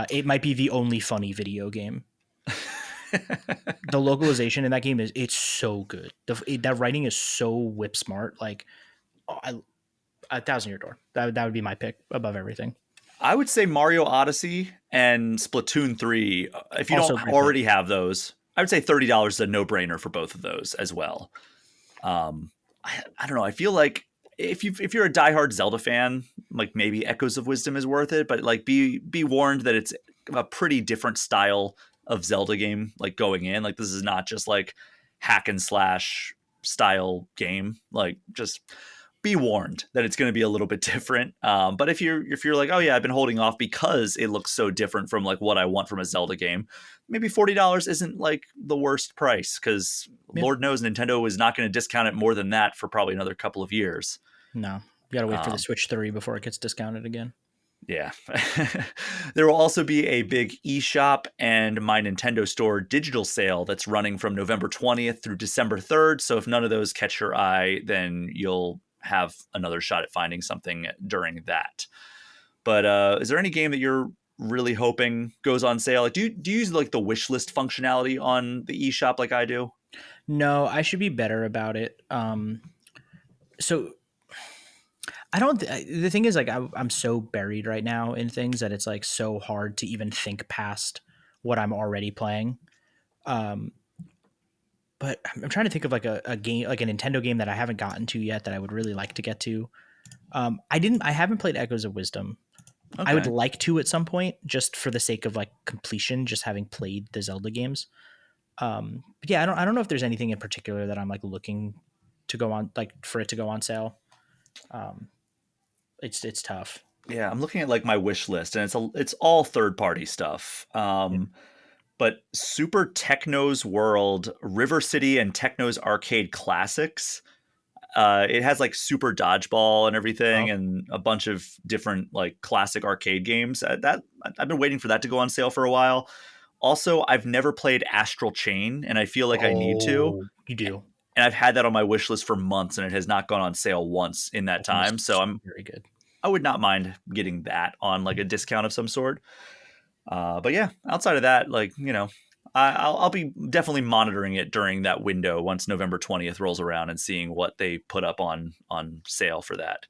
It might be the only funny video game. The localization in that game it's so good. That writing is so whip smart. Like, a thousand year door. That would be my pick above everything. I would say Mario Odyssey and Splatoon 3. If you Also don't great already have those, I would say $30 is a no-brainer for both of those as well. I don't know. I feel like if you're a diehard Zelda fan, like maybe Echoes of Wisdom is worth it, but like be warned that it's a pretty different style of Zelda game. Like going in, like this is not just like hack and slash style game. Like just be warned that it's going to be a little bit different. But if you're like, oh yeah, I've been holding off because it looks so different from like what I want from a Zelda game, maybe $40 isn't like the worst price, because Lord knows Nintendo is not going to discount it more than that for probably another couple of years. No, you got to wait for the Switch 3 before it gets discounted again. Yeah. There will also be a big eShop and My Nintendo Store digital sale that's running from November 20th through December 3rd. So if none of those catch your eye, then you'll have another shot at finding something during that. But is there any game that you're really hoping goes on sale? Like, do you use like the wish list functionality on the eShop like I do? No, I should be better about it. So I don't. The thing is, like, I'm so buried right now in things that it's like so hard to even think past what I'm already playing. But I'm trying to think of like a game, like a Nintendo game that I haven't gotten to yet that I would really like to get to. I haven't played Echoes of Wisdom. Okay. I would like to at some point, just for the sake of like completion, just having played the Zelda games. But yeah, I don't know if there's anything in particular that I'm like looking to go on, like for it to go on sale. It's tough. Yeah, I'm looking at like my wish list, and it's all third party stuff. But Super Techno's World, River City, and Techno's Arcade Classics. It has like Super Dodgeball and everything, and a bunch of different like classic arcade games. That I've been waiting for that to go on sale for a while. Also, I've never played Astral Chain, and I feel like I need to. You do. And I've had that on my wish list for months, and it has not gone on sale once in that time. So I'm very good. I would not mind getting that on like a discount of some sort. But yeah, outside of that, like, you know, I'll be definitely monitoring it during that window once November 20th rolls around and seeing what they put up on sale for that.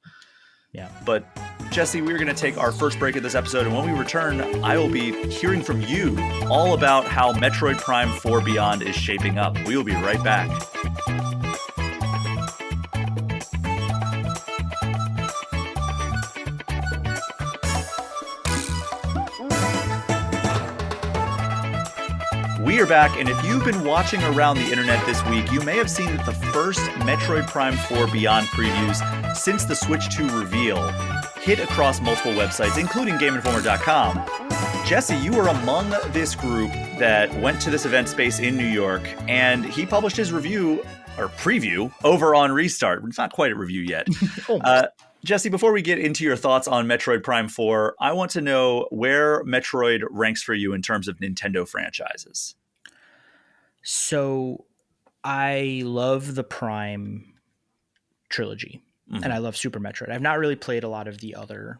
Yeah. But Jesse, we're going to take our first break of this episode, and when we return, I will be hearing from you all about how Metroid Prime 4 Beyond is shaping up. We will be right back. We are back, and if you've been watching around the internet this week, you may have seen that the first Metroid Prime 4 Beyond previews since the Switch 2 reveal hit across multiple websites, including GameInformer.com. Jesse, you were among this group that went to this event space in New York, and he published his review, or preview, over on Restart. It's not quite a review yet. Jesse, before we get into your thoughts on Metroid Prime 4, I want to know where Metroid ranks for you in terms of Nintendo franchises. So I love the Prime trilogy, and I love Super Metroid. I've not really played a lot of the other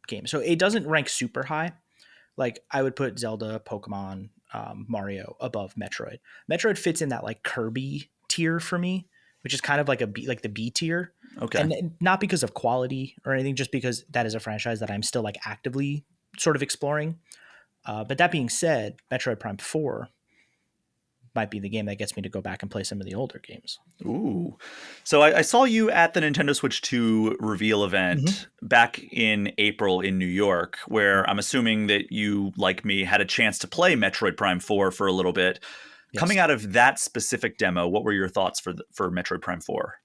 games, so it doesn't rank super high. Like, I would put Zelda, Pokemon, Mario above Metroid. Metroid fits in that like Kirby tier for me, which is kind of like the B tier. Okay. And not because of quality or anything, just because that is a franchise that I'm still like actively sort of exploring. But that being said, Metroid Prime 4 might be the game that gets me to go back and play some of the older games. Ooh. So I saw you at the Nintendo Switch 2 reveal event back in April in New York, where I'm assuming that you, like me, had a chance to play Metroid Prime 4 for a little bit. Yes. Coming out of that specific demo, what were your thoughts for Metroid Prime 4?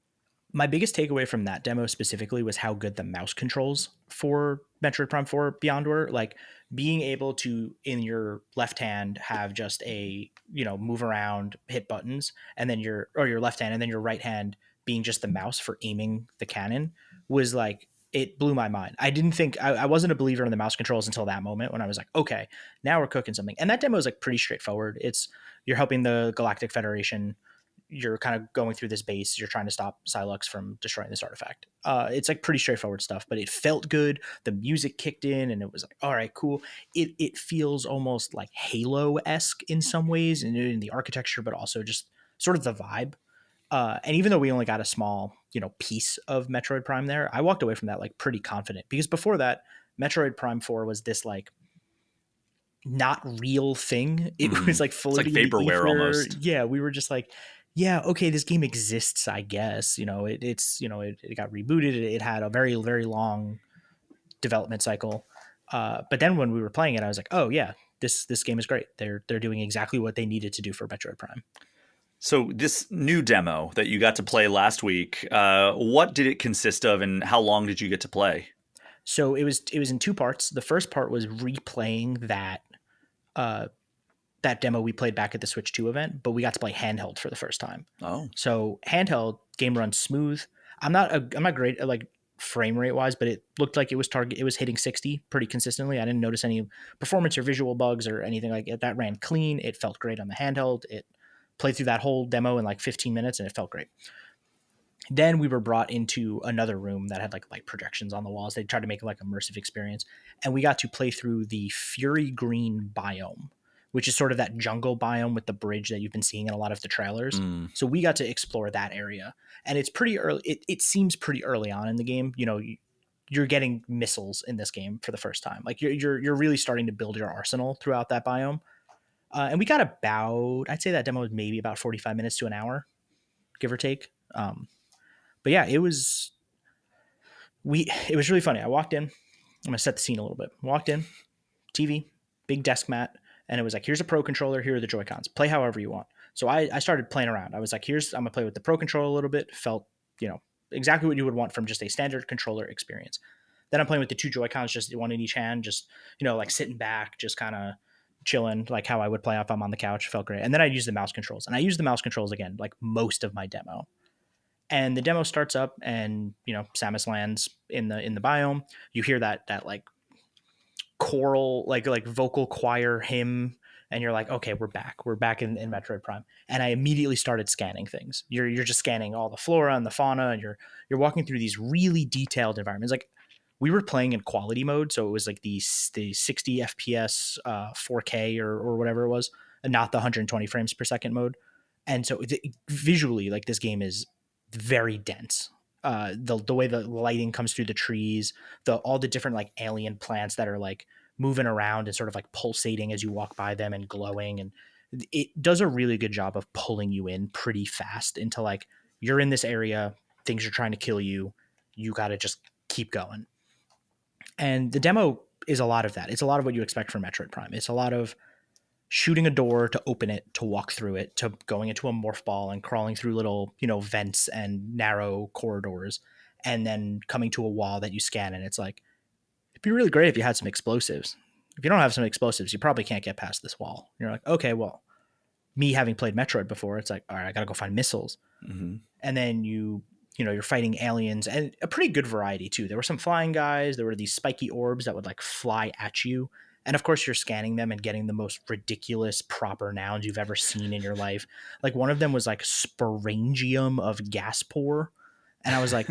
My biggest takeaway from that demo specifically was how good the mouse controls for Metroid Prime 4 Beyond were. Like, being able to, in your left hand, have just move around, hit buttons, and then your left hand, and then your right hand being just the mouse for aiming the cannon was like, it blew my mind. I wasn't a believer in the mouse controls until that moment when I was like, okay, now we're cooking something. And that demo is like pretty straightforward. You're helping the Galactic Federation, you're kind of going through this base. You're trying to stop Psylux from destroying this artifact. It's like pretty straightforward stuff, but it felt good. The music kicked in, and it was like, all right, cool. It feels almost like Halo-esque in some ways, in the architecture, but also just sort of the vibe. And even though we only got a small, piece of Metroid Prime there, I walked away from that like pretty confident, because before that, Metroid Prime 4 was this like not real thing. It was like floating, it's like vaporware almost. Yeah, we were just like, yeah, okay, this game exists, I guess. It got rebooted. It had a very, very long development cycle. But then when we were playing it, I was like, oh yeah, this game is great. They're doing exactly what they needed to do for Metroid Prime. So this new demo that you got to play last week, what did it consist of, and how long did you get to play? So it was in two parts. The first part was replaying that demo we played back at the Switch 2 event, but we got to play handheld for the first time. Oh, so handheld game runs smooth. I'm not great at like frame rate wise, but it looked like it was hitting 60 pretty consistently. I didn't notice any performance or visual bugs or anything like that. That ran clean. It felt great on the handheld. It played through that whole demo in like 15 minutes, and it felt great. Then we were brought into another room that had like light projections on the walls. They tried to make it like immersive experience, and we got to play through the Fury Green biome, which is sort of that jungle biome with the bridge that you've been seeing in a lot of the trailers. So we got to explore that area, and it's pretty early. It seems pretty early on in the game. You're getting missiles in this game for the first time. Like you're really starting to build your arsenal throughout that biome. And we got I'd say that demo was maybe about 45 minutes to an hour, give or take. But yeah, it was really funny. I walked in. I'm going to set the scene a little bit. Walked in, TV, big desk mat, and it was like, here's a Pro controller, here are the Joy-Cons. Play however you want. So I started playing around. I was like, I'm going to play with the Pro controller a little bit. Felt, exactly what you would want from just a standard controller experience. Then I'm playing with the two Joy-Cons, just one in each hand, just, like sitting back, just kind of chilling, like how I would play if I'm on the couch. Felt great. And then I used the mouse controls. And I used the mouse controls again, like most of my demo. And the demo starts up, and Samus lands in the biome. You hear that like choral, like vocal choir hymn, and you're like, okay, we're back in Metroid Prime. And I immediately started scanning things. You're just scanning all the flora and the fauna, and you're walking through these really detailed environments. Like we were playing in quality mode, so it was like the 60 FPS 4K or whatever it was, and not the 120 frames per second mode. And so visually, like this game is very dense. The way the lighting comes through the trees, all the different like alien plants that are like moving around and sort of like pulsating as you walk by them and glowing, and it does a really good job of pulling you in pretty fast into like, you're in this area, things are trying to kill you, you got to just keep going. And the demo is a lot of that. It's a lot of what you expect from Metroid Prime. It's a lot of shooting a door to open it, to walk through it, to going into a morph ball and crawling through little, vents and narrow corridors, and then coming to a wall that you scan. And it's like, it'd be really great if you had some explosives. If you don't have some explosives, you probably can't get past this wall. You're like, okay, well, me having played Metroid before, it's like, all right, I got to go find missiles. Mm-hmm. And then you're fighting aliens, and a pretty good variety too. There were some flying guys. There were these spiky orbs that would like fly at you. And of course, you're scanning them and getting the most ridiculous proper nouns you've ever seen in your life. Like one of them was like sporangium of Gaspor. And I was like,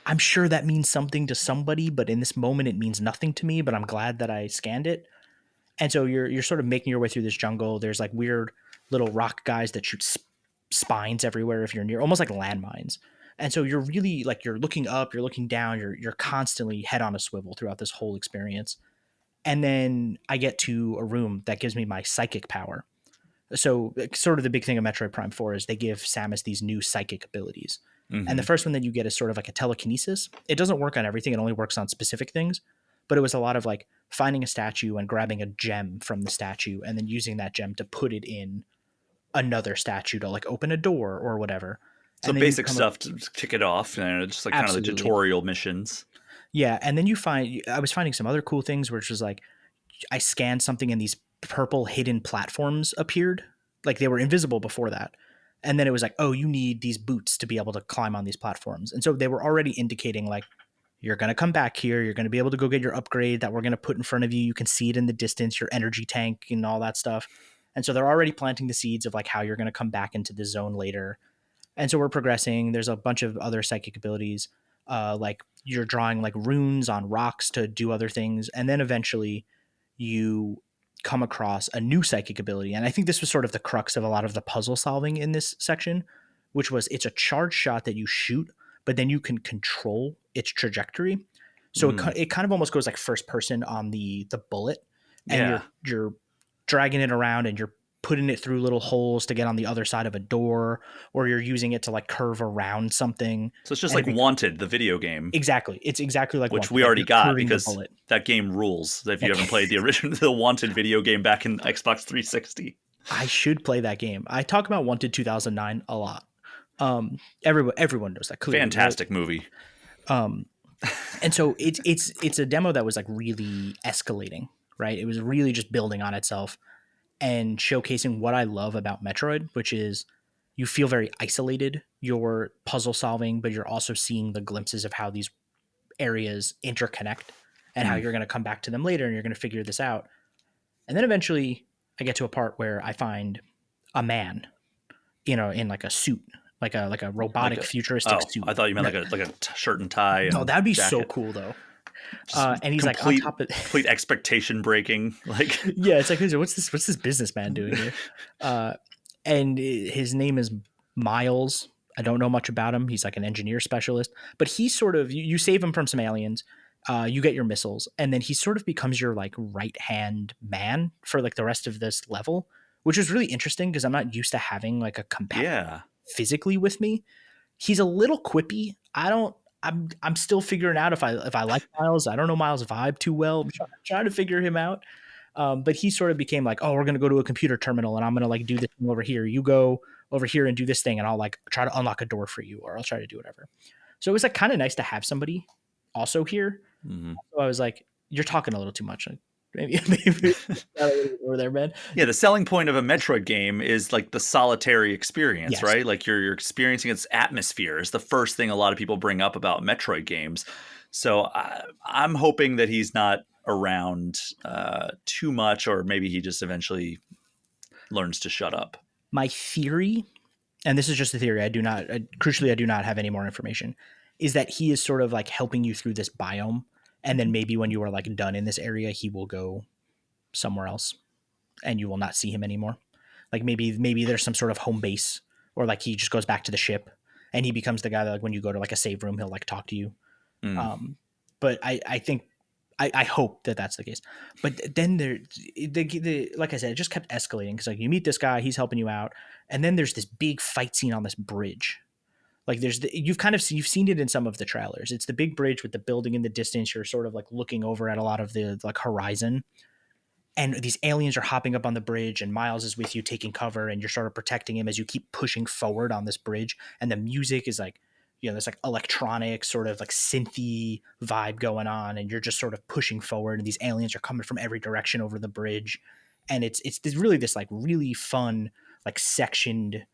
I'm sure that means something to somebody, but in this moment, it means nothing to me, but I'm glad that I scanned it. And so you're sort of making your way through this jungle. There's like weird little rock guys that shoot spines everywhere if you're near, almost like landmines. And so you're really like, you're looking up, you're looking down, you're constantly head on a swivel throughout this whole experience. And then I get to a room that gives me my psychic power. So sort of the big thing of Metroid Prime 4 is they give Samus these new psychic abilities. Mm-hmm. And the first one that you get is sort of like a telekinesis. It doesn't work on everything. It only works on specific things. But it was a lot of like finding a statue and grabbing a gem from the statue and then using that gem to put it in another statue to like open a door or whatever. So basic stuff to kick it off, just like Absolutely. Kind of the tutorial missions. Yeah, and then I was finding some other cool things, which was like, I scanned something and these purple hidden platforms appeared. Like they were invisible before that. And then it was like, oh, you need these boots to be able to climb on these platforms. And so they were already indicating like, you're going to come back here. You're going to be able to go get your upgrade that we're going to put in front of you. You can see it in the distance, your energy tank and all that stuff. And so they're already planting the seeds of like how you're going to come back into the zone later. And so we're progressing. There's a bunch of other psychic abilities, like you're drawing like runes on rocks to do other things. And then eventually you come across a new psychic ability. And I think this was sort of the crux of a lot of the puzzle solving in this section, which was it's a charge shot that you shoot, but then you can control its trajectory. So it kind of almost goes like first person on the bullet, and you're dragging it around and you're putting it through little holes to get on the other side of a door, or you're using it to like curve around something. So it's just like Wanted, the video game. Exactly. It's exactly like which Wanted, we already like got because that game rules. If you haven't played the original the Wanted video game back in Xbox 360. I should play that game. I talk about Wanted 2009 a lot. Everyone knows that. Clearly, fantastic right? movie. And so it's a demo that was like really escalating, right? It was really just building on itself and showcasing what I love about Metroid, which is you feel very isolated. You're puzzle solving, but you're also seeing the glimpses of how these areas interconnect and how you're going to come back to them later and you're going to figure this out. And then eventually I get to a part where I find a man, in like a suit, like a robotic futuristic suit. I thought you meant like a shirt and tie. No, that'd be jacket. So cool though. And he's like on top of complete expectation breaking. Like, yeah, it's like, what's this businessman doing here? And his name is Miles. I don't know much about him. He's like an engineer specialist, but he's sort of, you save him from some aliens. You get your missiles, and then he sort of becomes your like right hand man for like the rest of this level, which is really interesting because I'm not used to having like a companion physically with me. He's a little quippy. I'm still figuring out if I like Miles. I don't know Miles' vibe too well. I'm trying to figure him out. But he sort of became like, oh, we're going to go to a computer terminal and I'm going to like do this thing over here. You go over here and do this thing and I'll like try to unlock a door for you, or I'll try to do whatever. So it was like kind of nice to have somebody also here. Mm-hmm. So I was like, you're talking a little too much. Maybe over there, man. Yeah, the selling point of a Metroid game is like the solitary experience, right? Like you're experiencing its atmosphere is the first thing a lot of people bring up about Metroid games. So I'm hoping that he's not around too much, or maybe he just eventually learns to shut up. My theory, and this is just a theory, I do not have any more information, is that he is sort of like helping you through this biome. And then maybe when you are like done in this area, he will go somewhere else and you will not see him anymore. Like maybe there's some sort of home base, or like he just goes back to the ship and he becomes the guy that like when you go to like a save room, he'll like talk to you. But I think, I hope that that's the case. But then like I said, it just kept escalating because like you meet this guy, he's helping you out. And then there's this big fight scene on this bridge. Like you've seen it in some of the trailers. It's the big bridge with the building in the distance. You're sort of like looking over at a lot of the like horizon, and these aliens are hopping up on the bridge and Miles is with you taking cover and you're sort of protecting him as you keep pushing forward on this bridge. And the music is like, there's like electronic sort of like synthy vibe going on, and you're just sort of pushing forward and these aliens are coming from every direction over the bridge. And it's really this like really fun, like sectioned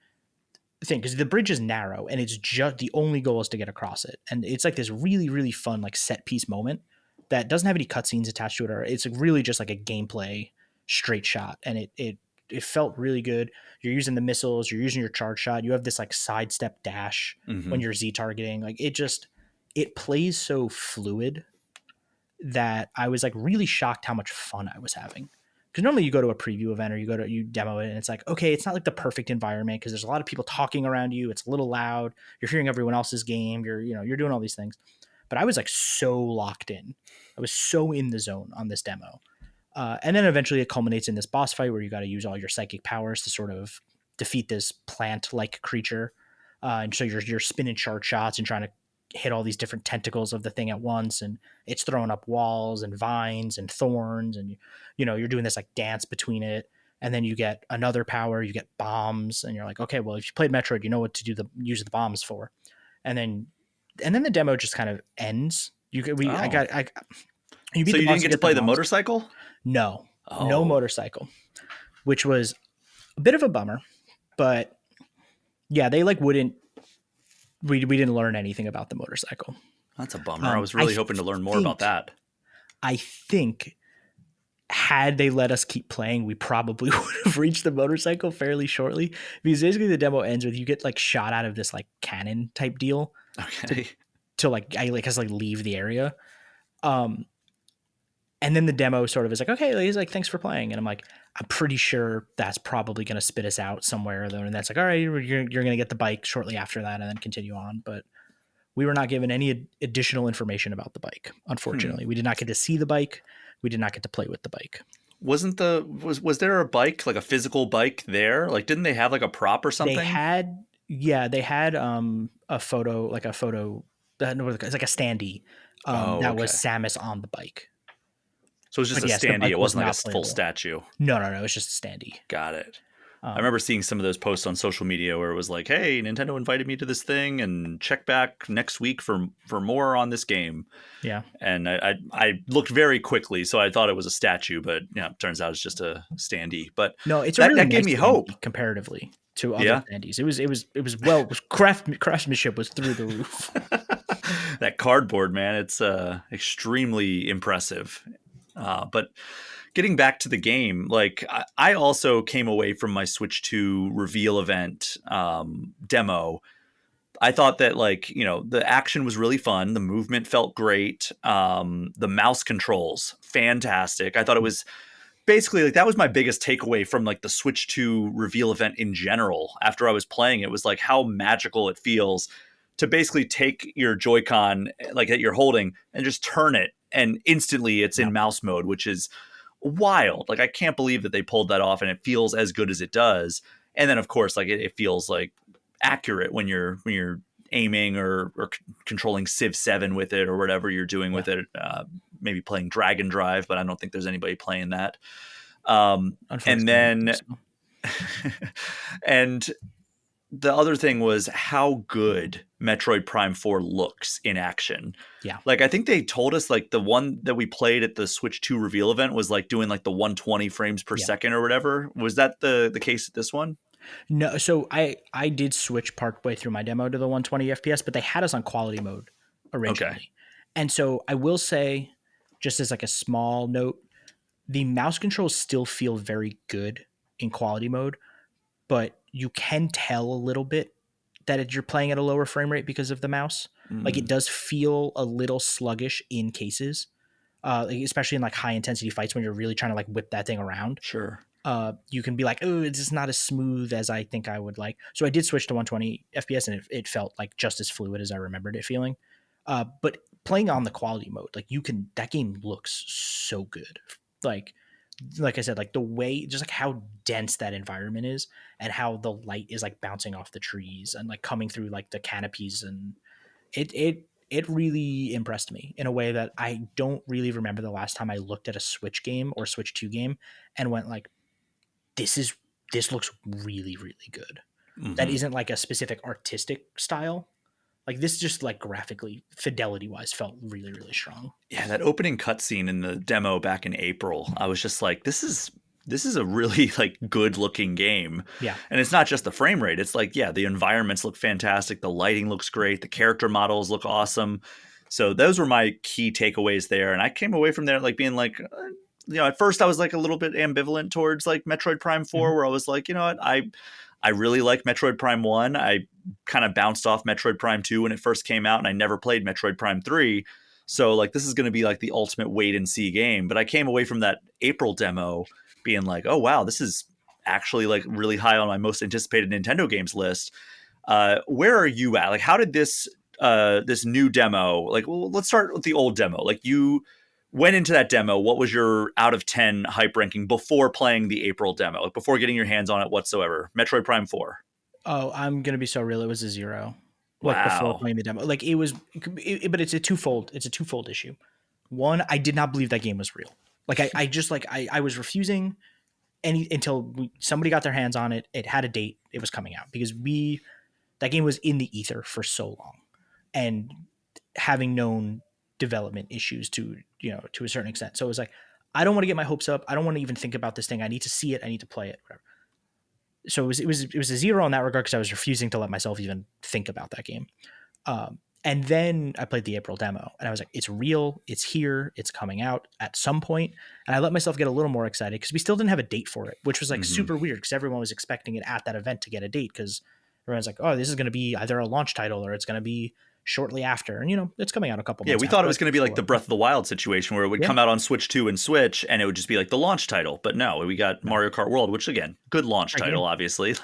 thing, because the bridge is narrow and it's just the only goal is to get across it, and it's like this really really fun like set piece moment that doesn't have any cutscenes attached to it, or it's really just like a gameplay straight shot, and it felt really good. You're using the missiles, you're using your charge shot, you have this like sidestep dash when you're Z targeting. Like it plays so fluid that I was like really shocked how much fun I was having. Because normally you go to a preview event or you demo it and it's like, okay, it's not like the perfect environment because there's a lot of people talking around you. It's a little loud. You're hearing everyone else's game. You're doing all these things. But I was like so locked in. I was so in the zone on this demo. And then eventually it culminates in this boss fight where you got to use all your psychic powers to sort of defeat this plant-like creature. And so you're spinning charge shots and trying to hit all these different tentacles of the thing at once, and it's throwing up walls and vines and thorns, and you're doing this like dance between it. And then you get another power, you get bombs, and you're like, okay, well, if you played Metroid, you know what to use the bombs for. And then the demo just kind of ends. You didn't get to play the motorcycle? No motorcycle, which was a bit of a bummer. But yeah, they like wouldn't. We didn't learn anything about the motorcycle. That's a bummer. I was really hoping to learn more about that. I think had they let us keep playing, we probably would have reached the motorcycle fairly shortly, because basically the demo ends with you get like shot out of this like cannon type deal Okay. to like I like has like leave the area. And then the demo sort of is like, okay, he's like, thanks for playing. And I'm like, I'm pretty sure that's probably going to spit us out somewhere though. And that's like, all right, you're going to get the bike shortly after that and then continue on. But we were not given any additional information about the bike. Unfortunately, we did not get to see the bike. We did not get to play with the bike. Was there a bike, like a physical bike there? Like, didn't they have like a prop or something? They had a photo, it's like a standee that was Samus on the bike. So it was just But a yes, the standee. bike It was wasn't like not a full playable. statue. No, it's just a standee. Got it. I remember seeing some of those posts on social media where it was like, hey, Nintendo invited me to this thing and check back next week for more on this game. Yeah. And I looked very quickly, so I thought it was a statue, but yeah, it turns out it's just a standee. But no, it's that really gave me hope comparatively to other standees. It was craftsmanship was through the roof. That cardboard, man, it's extremely impressive. But getting back to the game, like I also came away from my Switch 2 reveal event demo. I thought that the action was really fun. The movement felt great. The mouse controls, fantastic. I thought it was basically like that was my biggest takeaway from like the Switch 2 reveal event in general. After I was playing it was like how magical it feels to basically take your Joy-Con like that you're holding and just turn it and instantly it's in mouse mode, which is wild. Like I can't believe that they pulled that off and it feels as good as it does. And then of course like it feels like accurate when you're aiming or controlling Civ 7 with it or whatever you're doing with it. Maybe playing Dragon Drive, but I don't think there's anybody playing that. And then and the other thing was how good Metroid Prime 4 looks in action. Yeah. Like, I think they told us, like, the one that we played at the Switch 2 reveal event was, like, doing, like, the 120 frames per second or whatever. Was that the case at this one? No. So I did switch partway through my demo to the 120 FPS, but they had us on quality mode originally. Okay. And so I will say, just as, like, a small note, the mouse controls still feel very good in quality mode, but you can tell a little bit that you're playing at a lower frame rate because of the mouse. Like it does feel a little sluggish in cases, especially in like high intensity fights when you're really trying to like whip that thing around. Sure. You can be like, oh, it's just not as smooth as I think I would like. So I did switch to 120 FPS and it felt like just as fluid as I remembered it feeling. But playing on the quality mode, like that game looks so good. Like I said, like the way, just like how dense that environment is and how the light is like bouncing off the trees and like coming through like the canopies. And it really impressed me in a way that I don't really remember the last time I looked at a Switch game or Switch 2 game and went like, this looks really, really good. Mm-hmm. That isn't like a specific artistic style. Like this just like graphically, fidelity wise, felt really, really strong. Yeah, that opening cutscene in the demo back in April, I was just like, this is a really like good looking game. Yeah. And it's not just the frame rate. It's like, yeah, the environments look fantastic. The lighting looks great. The character models look awesome. So those were my key takeaways there. And I came away from there like being like, at first I was like a little bit ambivalent towards like Metroid Prime 4, where I was like, you know what, I really like Metroid Prime 1. I kind of bounced off Metroid Prime 2 when it first came out, and I never played Metroid Prime 3. So like this is going to be like the ultimate wait and see game. But I came away from that April demo being like, oh wow, this is actually like really high on my most anticipated Nintendo games list. Where are you at? Like how did this new demo, like let's start with the old demo. Like you went into that demo, what was your out of 10 hype ranking before playing the April demo, like before getting your hands on it whatsoever? Metroid Prime 4. Oh, I'm going to be so real. It was a 0. Wow. Like before playing the demo. Like it was, but it's a twofold issue. One, I did not believe that game was real. Like I just like, I was refusing until somebody got their hands on it. It had a date. It was coming out because that game was in the ether for so long, and having known development issues to a certain extent. So it was like, I don't want to get my hopes up. I don't want to even think about this thing. I need to see it. I need to play it, whatever. So it was a 0 in that regard because I was refusing to let myself even think about that game. And then I played the April demo and I was like, it's real, it's here, it's coming out at some point. And I let myself get a little more excited because we still didn't have a date for it, which was like super weird because everyone was expecting it at that event to get a date because everyone's like, oh, this is going to be either a launch title or it's going to be shortly after. And, it's coming out a couple months Yeah, we thought it was going to be like the Breath of the Wild situation where it would come out on Switch 2 and Switch and it would just be like the launch title. But no, we got Mario Kart World, which again, good launch title, obviously.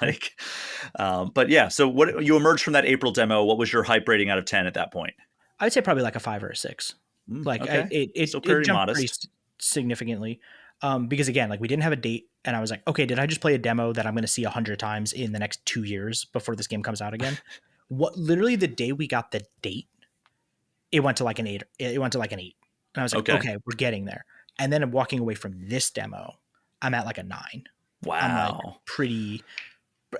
But yeah, so what you emerged from that April demo, what was your hype rating out of 10 at that point? I would say probably like a 5 or a 6. Okay. It pretty jumped modest. pretty significantly. Because again, like we didn't have a date and I was like, okay, did I just play a demo that I'm going to see 100 times in the next 2 years before this game comes out again? Literally the day we got the date, it went to like an 8. It went to like an 8. And I was like, okay, we're getting there. And then I'm walking away from this demo, I'm at like a 9. Wow. I'm like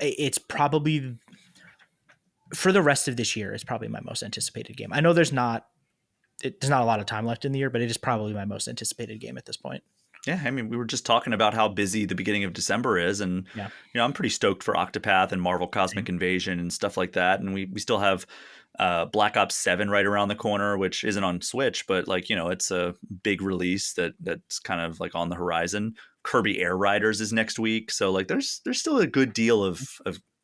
it's probably for the rest of this year, it's probably my most anticipated game. I know there's not a lot of time left in the year, but it is probably my most anticipated game at this point. Yeah, I mean, we were just talking about how busy the beginning of December is, and I'm pretty stoked for Octopath and Marvel Cosmic Invasion and stuff like that. And we still have Black Ops 7 right around the corner, which isn't on Switch, but it's a big release that's kind of like on the horizon. Kirby Air Riders is next week, so like there's still a good deal of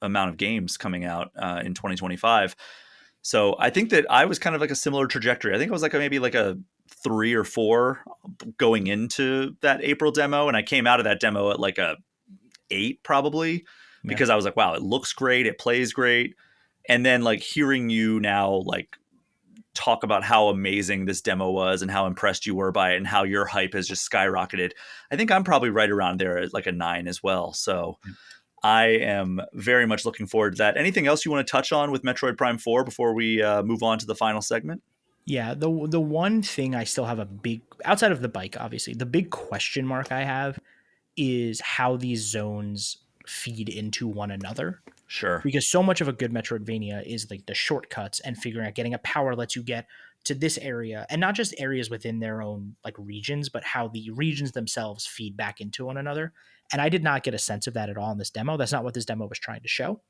amount of games coming out in 2025. So I think that I was kind of like a similar trajectory. I think I was like maybe like a 3 or 4 going into that April demo. And I came out of that demo at like a 8 probably because I was like, wow, it looks great. It plays great. And then like hearing you now like talk about how amazing this demo was and how impressed you were by it and how your hype has just skyrocketed. I think I'm probably right around there at like a 9 as well. So I am very much looking forward to that. Anything else you want to touch on with Metroid Prime 4 before we move on to the final segment? Yeah, the one thing I still have a big, outside of the bike, obviously, the big question mark I have is how these zones feed into one another. Sure. Because so much of a good Metroidvania is like the shortcuts and figuring out getting a power lets you get to this area, and not just areas within their own like regions, but how the regions themselves feed back into one another. And I did not get a sense of that at all in this demo. That's not what this demo was trying to show.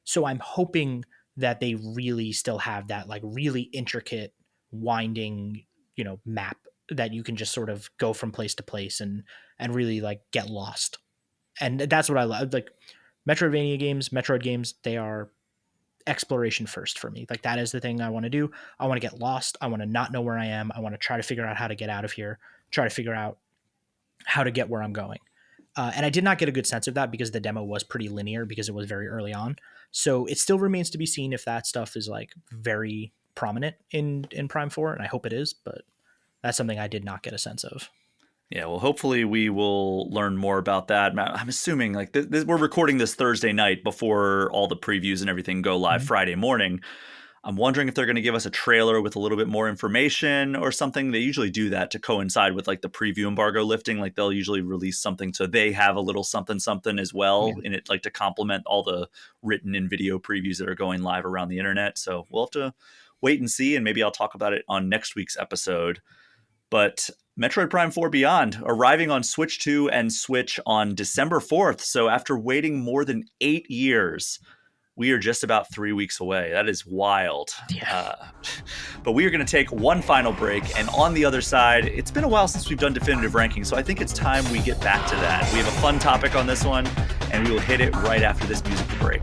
So I'm hoping that they really still have that like really intricate winding, map that you can just sort of go from place to place and really like get lost. And that's what I love. Like Metroidvania games, Metroid games, they are exploration first for me. Like that is the thing I want to do. I want to get lost. I want to not know where I am. I want to try to figure out how to get out of here, try to figure out how to get where I'm going. And I did not get a good sense of that because the demo was pretty linear because it was very early on. So it still remains to be seen if that stuff is like very prominent in Prime 4, and I hope it is, but that's something I did not get a sense of. Yeah, well, hopefully we will learn more about that. I'm assuming like we're recording this Thursday night before all the previews and everything go live Friday morning. I'm wondering if they're going to give us a trailer with a little bit more information or something. They usually do that to coincide with like the preview embargo lifting. Like they'll usually release something so they have a little something as well in it, like to complement all the written and video previews that are going live around the internet. So we'll have to wait and see, and maybe I'll talk about it on next week's episode. But Metroid Prime 4 Beyond arriving on Switch 2 and Switch on December 4th. So after waiting more than 8 years, we are just about 3 weeks away. That is wild. Yeah. But we are going to take one final break. And on the other side, it's been a while since we've done definitive ranking. So I think it's time we get back to that. We have a fun topic on this one, and we will hit it right after this musical break.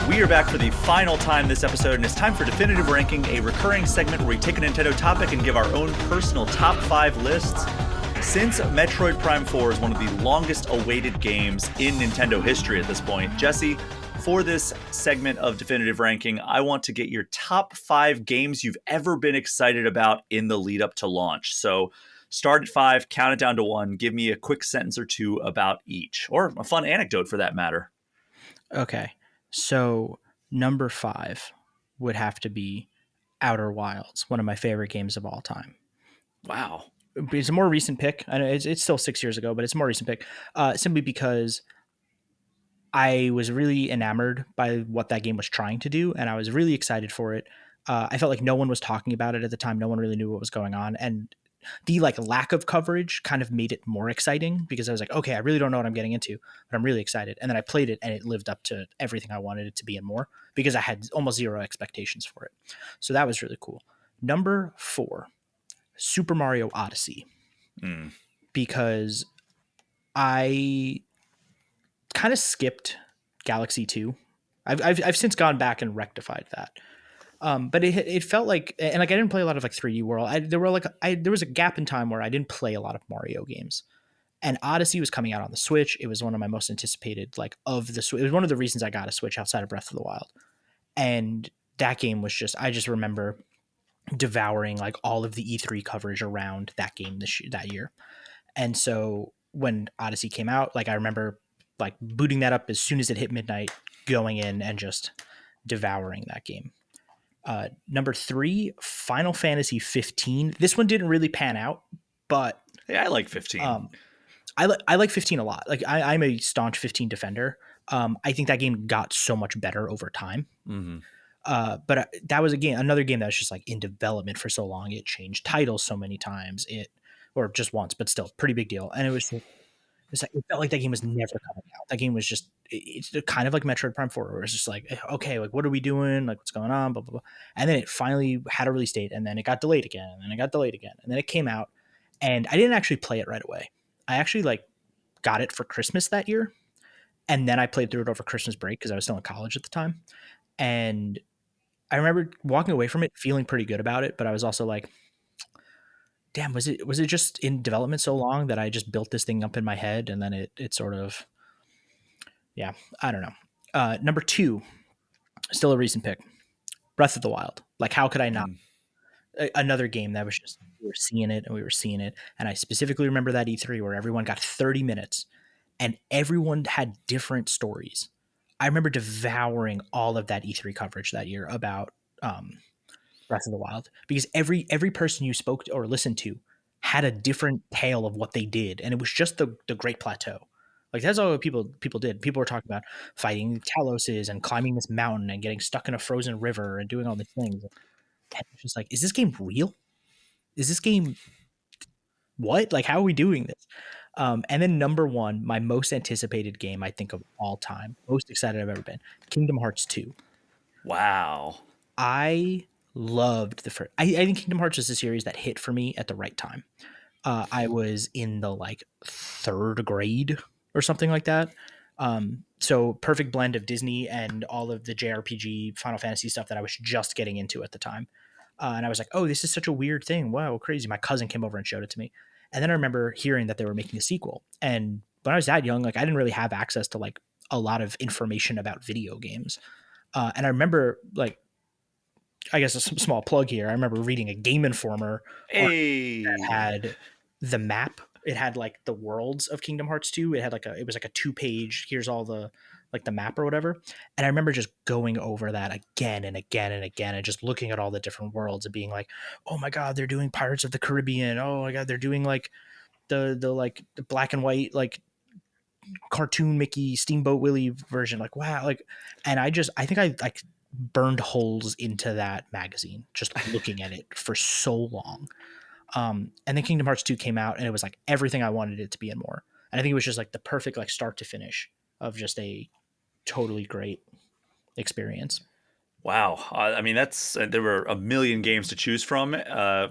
We are back for the final time this episode, and it's time for Definitive Ranking, a recurring segment where we take a Nintendo topic and give our own personal top 5 lists. Since Metroid Prime 4 is one of the longest awaited games in Nintendo history at this point, Jesse, for this segment of Definitive Ranking, I want to get your top 5 games you've ever been excited about in the lead up to launch. So start at 5, count it down to 1, give me a quick sentence or two about each, or a fun anecdote for that matter. Okay. So number 5 would have to be Outer Wilds, one of my favorite games of all time. Wow. It's a more recent pick. I know it's still 6 years ago, but it's a more recent pick. Simply because I was really enamored by what that game was trying to do, and I was really excited for it. I felt like no one was talking about it at the time. No one really knew what was going on. And the like lack of coverage kind of made it more exciting because I was like, okay, I really don't know what I'm getting into, but I'm really excited. And then I played it and it lived up to everything I wanted it to be and more because I had almost zero expectations for it. So that was really cool. Number 4, Super Mario Odyssey, because I kind of skipped Galaxy 2. I've since gone back and rectified that. But it felt like, and like I didn't play a lot of like 3D World. There was a gap in time where I didn't play a lot of Mario games, and Odyssey was coming out on the Switch. It was one of my most anticipated like of the Switch. It was one of the reasons I got a Switch outside of Breath of the Wild, and that game was I just remember devouring like all of the E3 coverage around that game that year. And so when Odyssey came out, like I remember like booting that up as soon as it hit midnight, going in and just devouring that game. Number 3, Final Fantasy 15. This one didn't really pan out, but hey, I like 15. I like 15 a lot. Like I'm a staunch 15 defender. I think that game got so much better over time. But that was another game that was just like in development for so long. It changed titles so many times. Or just once, but still pretty big deal. And it felt like that game was never coming out. That game was just, it's kind of like Metroid Prime 4, where it's just like, okay, like what are we doing? Like what's going on? Blah, blah, blah. And then it finally had a release date, and then it got delayed again, and then it got delayed again. And then it came out, and I didn't actually play it right away. I actually like got it for Christmas that year. And then I played through it over Christmas break because I was still in college at the time. And I remember walking away from it feeling pretty good about it, but I was also like, damn, was it just in development so long that I just built this thing up in my head, and then it sort of, yeah, I don't know. Number 2, still a recent pick, Breath of the Wild. Like, how could I not? Another game that was just, we were seeing it. And I specifically remember that E3 where everyone got 30 minutes and everyone had different stories. I remember devouring all of that E3 coverage that year about Breath of the Wild, because every person you spoke to or listened to had a different tale of what they did, and it was just the Great Plateau. Like that's all people did. People were talking about fighting Taloses and climbing this mountain and getting stuck in a frozen river and doing all these things. And it's just like, is this game real? Is this game what? Like, how are we doing this? And then number 1, my most anticipated game I think of all time, most excited I've ever been, Kingdom Hearts 2. Wow. I loved the first. I think Kingdom Hearts is a series that hit for me at the right time. I was in the like 3rd grade or something like that. So perfect blend of Disney and all of the JRPG Final Fantasy stuff that I was just getting into at the time. And I was like, oh, this is such a weird thing. Wow, crazy. My cousin came over and showed it to me. And then I remember hearing that they were making a sequel. And when I was that young, like I didn't really have access to like a lot of information about video games. And I remember like, I guess a small plug here. I remember reading a Game Informer that had the map. It had like the worlds of Kingdom Hearts 2. It was like a 2-page, here's all the like the map or whatever. And I remember just going over that again and again and again and just looking at all the different worlds and being like, oh my God, they're doing Pirates of the Caribbean. Oh my God, they're doing like the like the black and white like cartoon Mickey Steamboat Willie version. Like, wow. Like, and I think I like burned holes into that magazine just looking at it for so long. And then Kingdom Hearts 2 came out and it was like everything I wanted it to be and more. And I think it was just like the perfect like start to finish of just a totally great experience. Wow. I mean, there were a million games to choose from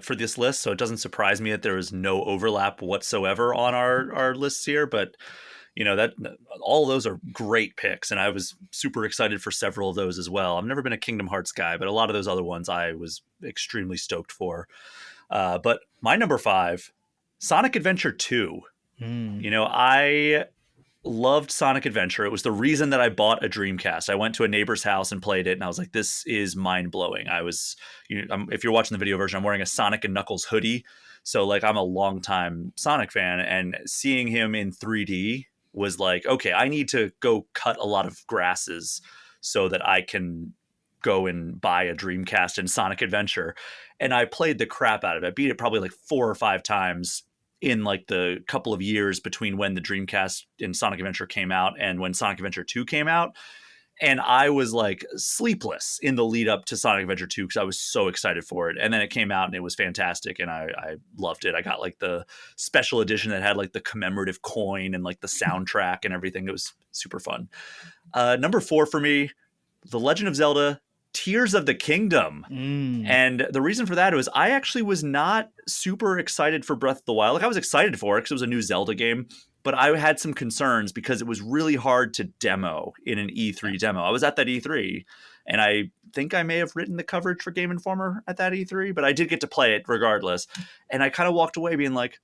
for this list, so it doesn't surprise me that there is no overlap whatsoever on our lists here. But you know that all of those are great picks, and I was super excited for several of those as well. I've never been a Kingdom Hearts guy, but a lot of those other ones I was extremely stoked for. But my number 5, Sonic Adventure 2. You know, I loved Sonic Adventure. It was the reason that I bought a Dreamcast. I went to a neighbor's house and played it, and I was like, this is mind-blowing. If you're watching the video version, I'm wearing a Sonic and Knuckles hoodie. So, like, I'm a longtime Sonic fan, and seeing him in 3D was like, okay, I need to go cut a lot of grasses so that I can go and buy a Dreamcast and Sonic Adventure. And I played the crap out of it. I beat it probably like 4 or 5 times in like the couple of years between when the Dreamcast and Sonic Adventure came out and when Sonic Adventure 2 came out. And I was like sleepless in the lead up to Sonic Adventure 2 because I was so excited for it. And then it came out and it was fantastic and I loved it. I got like the special edition that had like the commemorative coin and like the soundtrack and everything. It was super fun. Number 4 for me, The Legend of Zelda Tears of the Kingdom. And the reason for that was I actually was not super excited for Breath of the Wild. Like I was excited for it because it was a new Zelda game, but I had some concerns because it was really hard to demo in an E3 demo. I was at that E3 and I think I may have written the coverage for Game Informer at that E3, but I did get to play it regardless. And I kind of walked away being like,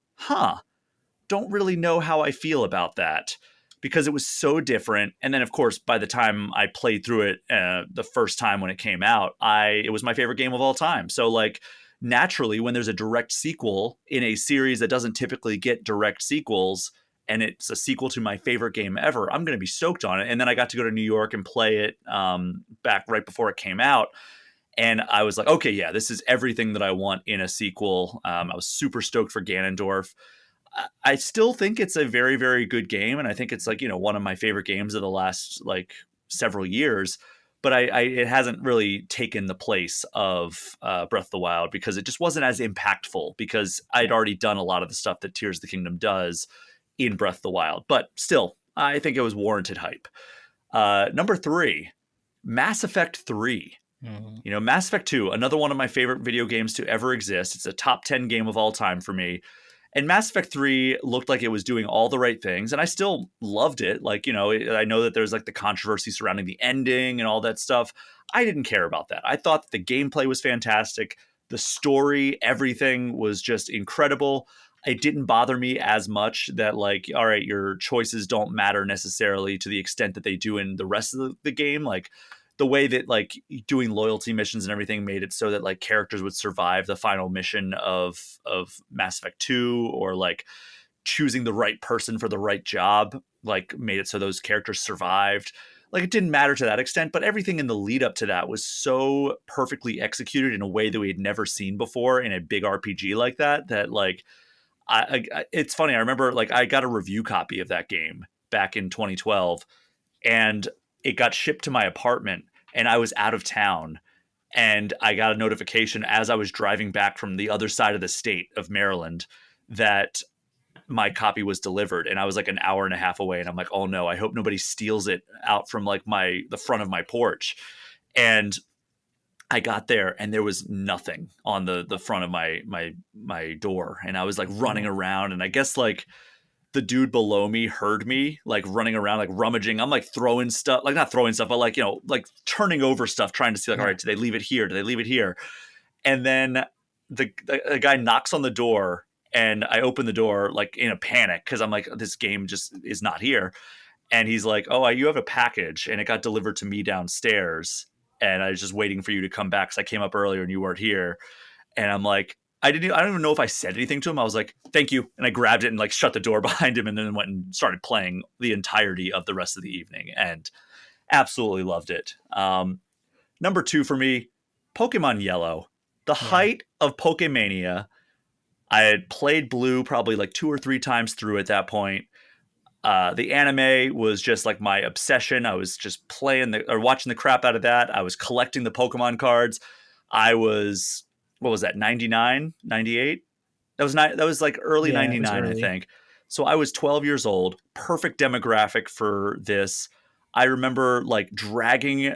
don't really know how I feel about that because it was so different. And then, of course, by the time I played through it the first time when it came out, it was my favorite game of all time. So like naturally, when there's a direct sequel in a series that doesn't typically get direct sequels, and it's a sequel to my favorite game ever, I'm going to be stoked on it. And then I got to go to New York and play it back right before it came out. And I was like, okay, yeah, this is everything that I want in a sequel. I was super stoked for Ganondorf. I still think it's a very, very good game. And I think it's like, one of my favorite games of the last like several years. But it hasn't really taken the place of Breath of the Wild because it just wasn't as impactful because I'd already done a lot of the stuff that Tears of the Kingdom does in Breath of the Wild. But still, I think it was warranted hype. Number 3, Mass Effect 3. Mass Effect 2, another one of my favorite video games to ever exist. It's a top 10 game of all time for me. And Mass Effect 3 looked like it was doing all the right things. And I still loved it. Like, I know that there's like the controversy surrounding the ending and all that stuff. I didn't care about that. I thought the gameplay was fantastic. The story, everything was just incredible. It didn't bother me as much that like, all right, your choices don't matter necessarily to the extent that they do in the rest of the game. Like the way that like doing loyalty missions and everything made it so that like characters would survive the final mission of Mass Effect 2, or like choosing the right person for the right job, like made it so those characters survived. Like it didn't matter to that extent, but everything in the lead up to that was so perfectly executed in a way that we had never seen before in a big RPG like that, that like, it's funny. I remember like I got a review copy of that game back in 2012 and it got shipped to my apartment and I was out of town and I got a notification as I was driving back from the other side of the state of Maryland that my copy was delivered. And I was like an hour and a half away and I'm like, oh no, I hope nobody steals it out from like the front of my porch. And I got there and there was nothing on the front of my door. And I was like running around and I guess like the dude below me heard me like running around, like rummaging. I'm like throwing stuff, like not throwing stuff, but like, like turning over stuff, trying to see like, all right, do they leave it here? Do they leave it here? And then the guy knocks on the door and I open the door like in a panic because I'm like, this game just is not here. And he's like, oh, you have a package and it got delivered to me downstairs. And I was just waiting for you to come back because I came up earlier and you weren't here. And I'm like, I don't even know if I said anything to him. I was like, thank you. And I grabbed it and like shut the door behind him and then went and started playing the entirety of the rest of the evening and absolutely loved it. Number 2 for me, Pokemon Yellow. The height of Pokemania. I had played Blue probably like 2 or 3 times through at that point. The anime was just like my obsession. I was just watching the crap out of that. I was collecting the Pokemon cards. I was, what was that? 99, 98? That was like early 99, I think. So I was 12 years old, perfect demographic for this. I remember like dragging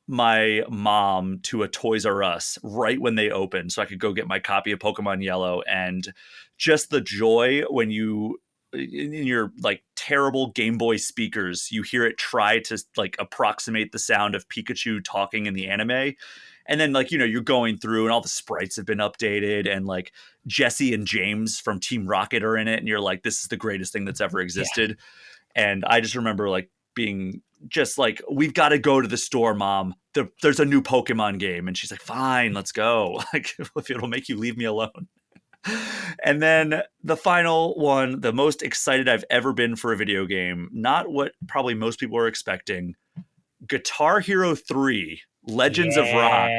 my mom to a Toys R Us right when they opened so I could go get my copy of Pokemon Yellow, and just the joy when you in your like terrible Game Boy speakers, you hear it try to like approximate the sound of Pikachu talking in the anime. And then like, you're going through and all the sprites have been updated and like Jesse and James from Team Rocket are in it. And you're like, this is the greatest thing that's ever existed. Yeah. And I just remember like being just like, we've got to go to the store, Mom. There's a new Pokemon game. And she's like, fine, let's go. Like if it'll make you leave me alone. And then the final one, the most excited I've ever been for a video game, not what probably most people are expecting, Guitar Hero 3, Legends of Rock.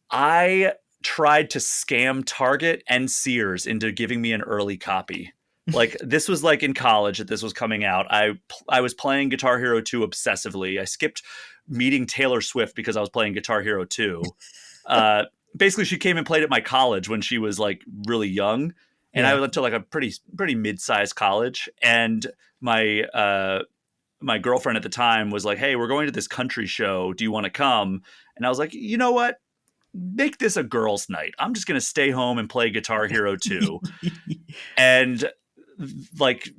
I tried to scam Target and Sears into giving me an early copy Like this was like in college that this was coming out. I was playing Guitar Hero 2 obsessively. I skipped meeting Taylor Swift because I was playing Guitar Hero 2. Basically, she came and played at my college when she was like really young, and I went to like a pretty mid-sized college. And my my girlfriend at the time was like, "Hey, we're going to this country show. Do you want to come?" And I was like, "You know what? Make this a girls' night. I'm just going to stay home and play Guitar Hero 2." And like,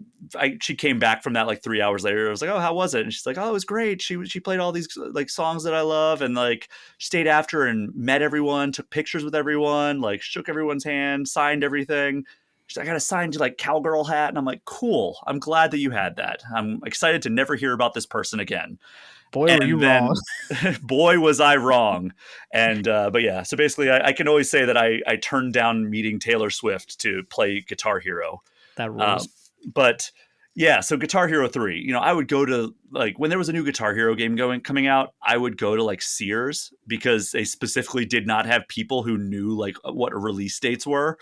she came back from that like 3 hours later. I was like, "Oh, how was it?" And she's like, "Oh, it was great. She played all these like songs that I love, and like stayed after and met everyone, took pictures with everyone, like shook everyone's hand, signed everything. She's like, I got a signed like cowgirl hat." And I'm like, "Cool. I'm glad that you had that. I'm excited to never hear about this person again." Boy, were you wrong. Boy, was I wrong. And but yeah, so basically I can always say that I turned down meeting Taylor Swift to play Guitar Hero. That rules. But yeah, so Guitar Hero 3, you know, I would go to like when there was a new Guitar Hero game coming out, I would go to like Sears because they specifically did not have people who knew like what release dates were.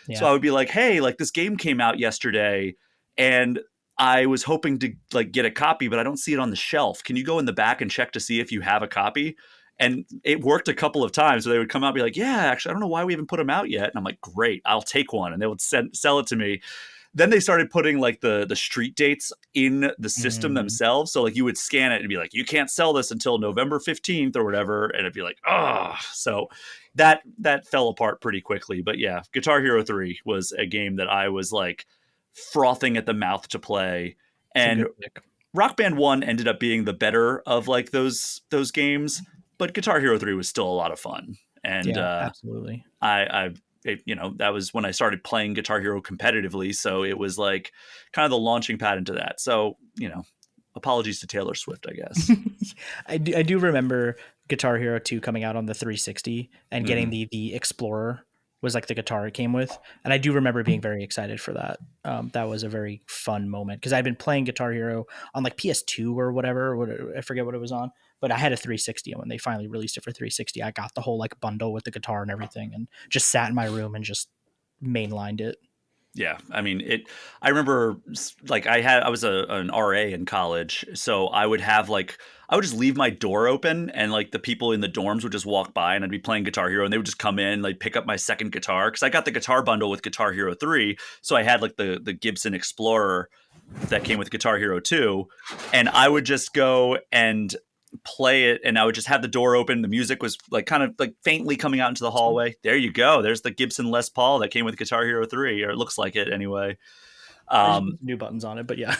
Yeah. So I would be like, "Hey, like this game came out yesterday and I was hoping to like get a copy, but I don't see it on the shelf. Can you go in the back and check to see if you have a copy?" And it worked a couple of times. So they would come out and be like, "Yeah, actually, I don't know why we haven't put them out yet." And I'm like, "Great, I'll take one." And they would sell it to me. Then they started putting like the street dates in the system themselves. So like you would scan it and be like, "You can't sell this until November 15th or whatever." And it'd be like, "Oh." So that fell apart pretty quickly. But yeah, Guitar Hero 3 was a game that I was like frothing at the mouth to play. And Rock Band 1 ended up being the better of like those games, but Guitar Hero 3 was still a lot of fun. And absolutely. You know, that was when I started playing Guitar Hero competitively. So it was like kind of the launching pad into that. So, you know, apologies to Taylor Swift, I guess. I do remember Guitar Hero 2 coming out on the 360 and getting the Explorer was like the guitar it came with. And I do remember being very excited for that. That was a very fun moment because I'd been playing Guitar Hero on like PS2 or whatever. I forget what it was on, but I had a 360. And when they finally released it for 360, I got the whole like bundle with the guitar and everything and just sat in my room and just mainlined it. Yeah, I mean I remember like I was an RA in college, so I would just leave my door open and like the people in the dorms would just walk by and I'd be playing Guitar Hero and they would just come in, like pick up my second guitar because I got the guitar bundle with Guitar Hero 3, so I had like the Gibson Explorer that came with Guitar Hero 2, and I would just go and play it, and I would just have the door open. The music was like kind of like faintly coming out into the hallway. There you go. There's the Gibson Les Paul that came with Guitar Hero 3, or it looks like it anyway. New buttons on it, but yeah.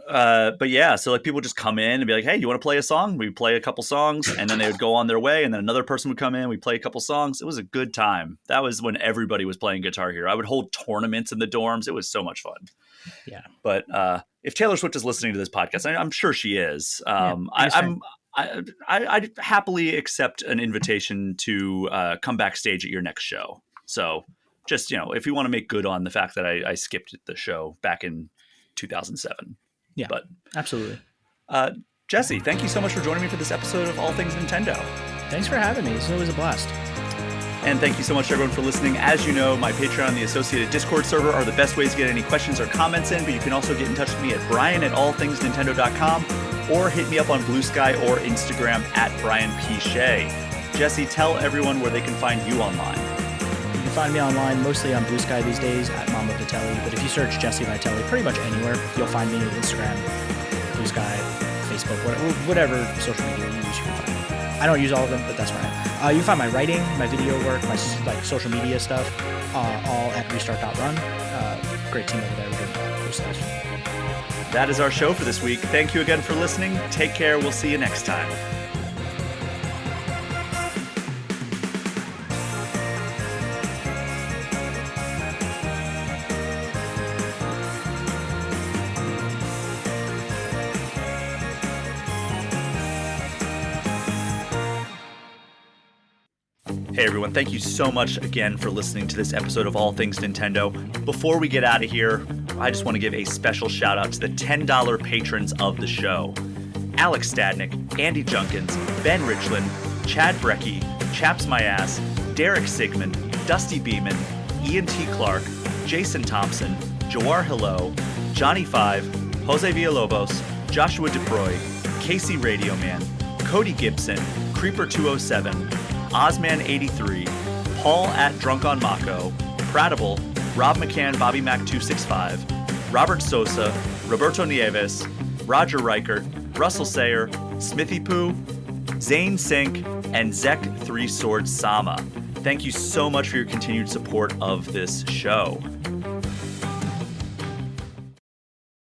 But yeah, so like people just come in and be like, "Hey, you want to play a song?" We play a couple songs, and then they would go on their way, and then another person would come in. We play a couple songs. It was a good time. That was when everybody was playing Guitar Hero. I would hold tournaments in the dorms. It was so much fun. Yeah. But if Taylor Swift is listening to this podcast, I'm sure she is. I'd happily accept an invitation to come backstage at your next show. So just, you know, if you want to make good on the fact that I skipped the show back in 2007. Yeah, but absolutely. Jesse, thank you so much for joining me for this episode of All Things Nintendo. Thanks for having me. It's always a blast. And thank you so much to everyone for listening. As you know, my Patreon and the associated Discord server are the best ways to get any questions or comments in, but you can also get in touch with me at brian@allthingsnintendo.com or hit me up on Blue Sky or Instagram at Brian P. Shea. Jesse, tell everyone where they can find you online. You can find me online mostly on Blue Sky these days at Mama Vitelli, but if you search Jesse Vitelli pretty much anywhere, you'll find me on Instagram, Blue Sky, Facebook, whatever social media you use, you can find me. I don't use all of them, but that's where I am. You can find my writing, my video work, my like social media stuff, all at restart.run. Great team over there. We're doing cool stuff. That is our show for this week. Thank you again for listening. Take care. We'll see you next time. Hey everyone, thank you so much again for listening to this episode of All Things Nintendo. Before we get out of here, I just want to give a special shout out to the $10 patrons of the show. Alex Stadnick, Andy Junkins, Ben Richland, Chad Brecky, Chaps My Ass, Derek Sigmund, Dusty Beeman, Ian T. Clark, Jason Thompson, Jawar Hello, Johnny 5, Jose Villalobos, Joshua DeProy, Casey Radio Man, Cody Gibson, Creeper 207, Ozman 83, Paul at Drunk on Mako, Pratable, Rob McCann, Bobby Mac 265, Robert Sosa, Roberto Nieves, Roger Reichert, Russell Sayer, Smithy Poo, Zane Sink, and Zek 3 Sword Sama. Thank you so much for your continued support of this show.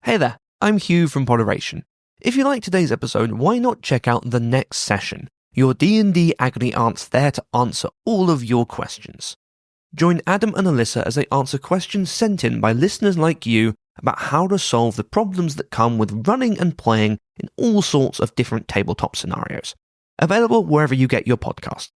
Hey there, I'm Hugh from Moderation. If you like today's episode, why not check out The Next Session, your D&D agony aunts there to answer all of your questions. Join Adam and Alyssa as they answer questions sent in by listeners like you about how to solve the problems that come with running and playing in all sorts of different tabletop scenarios. Available wherever you get your podcasts.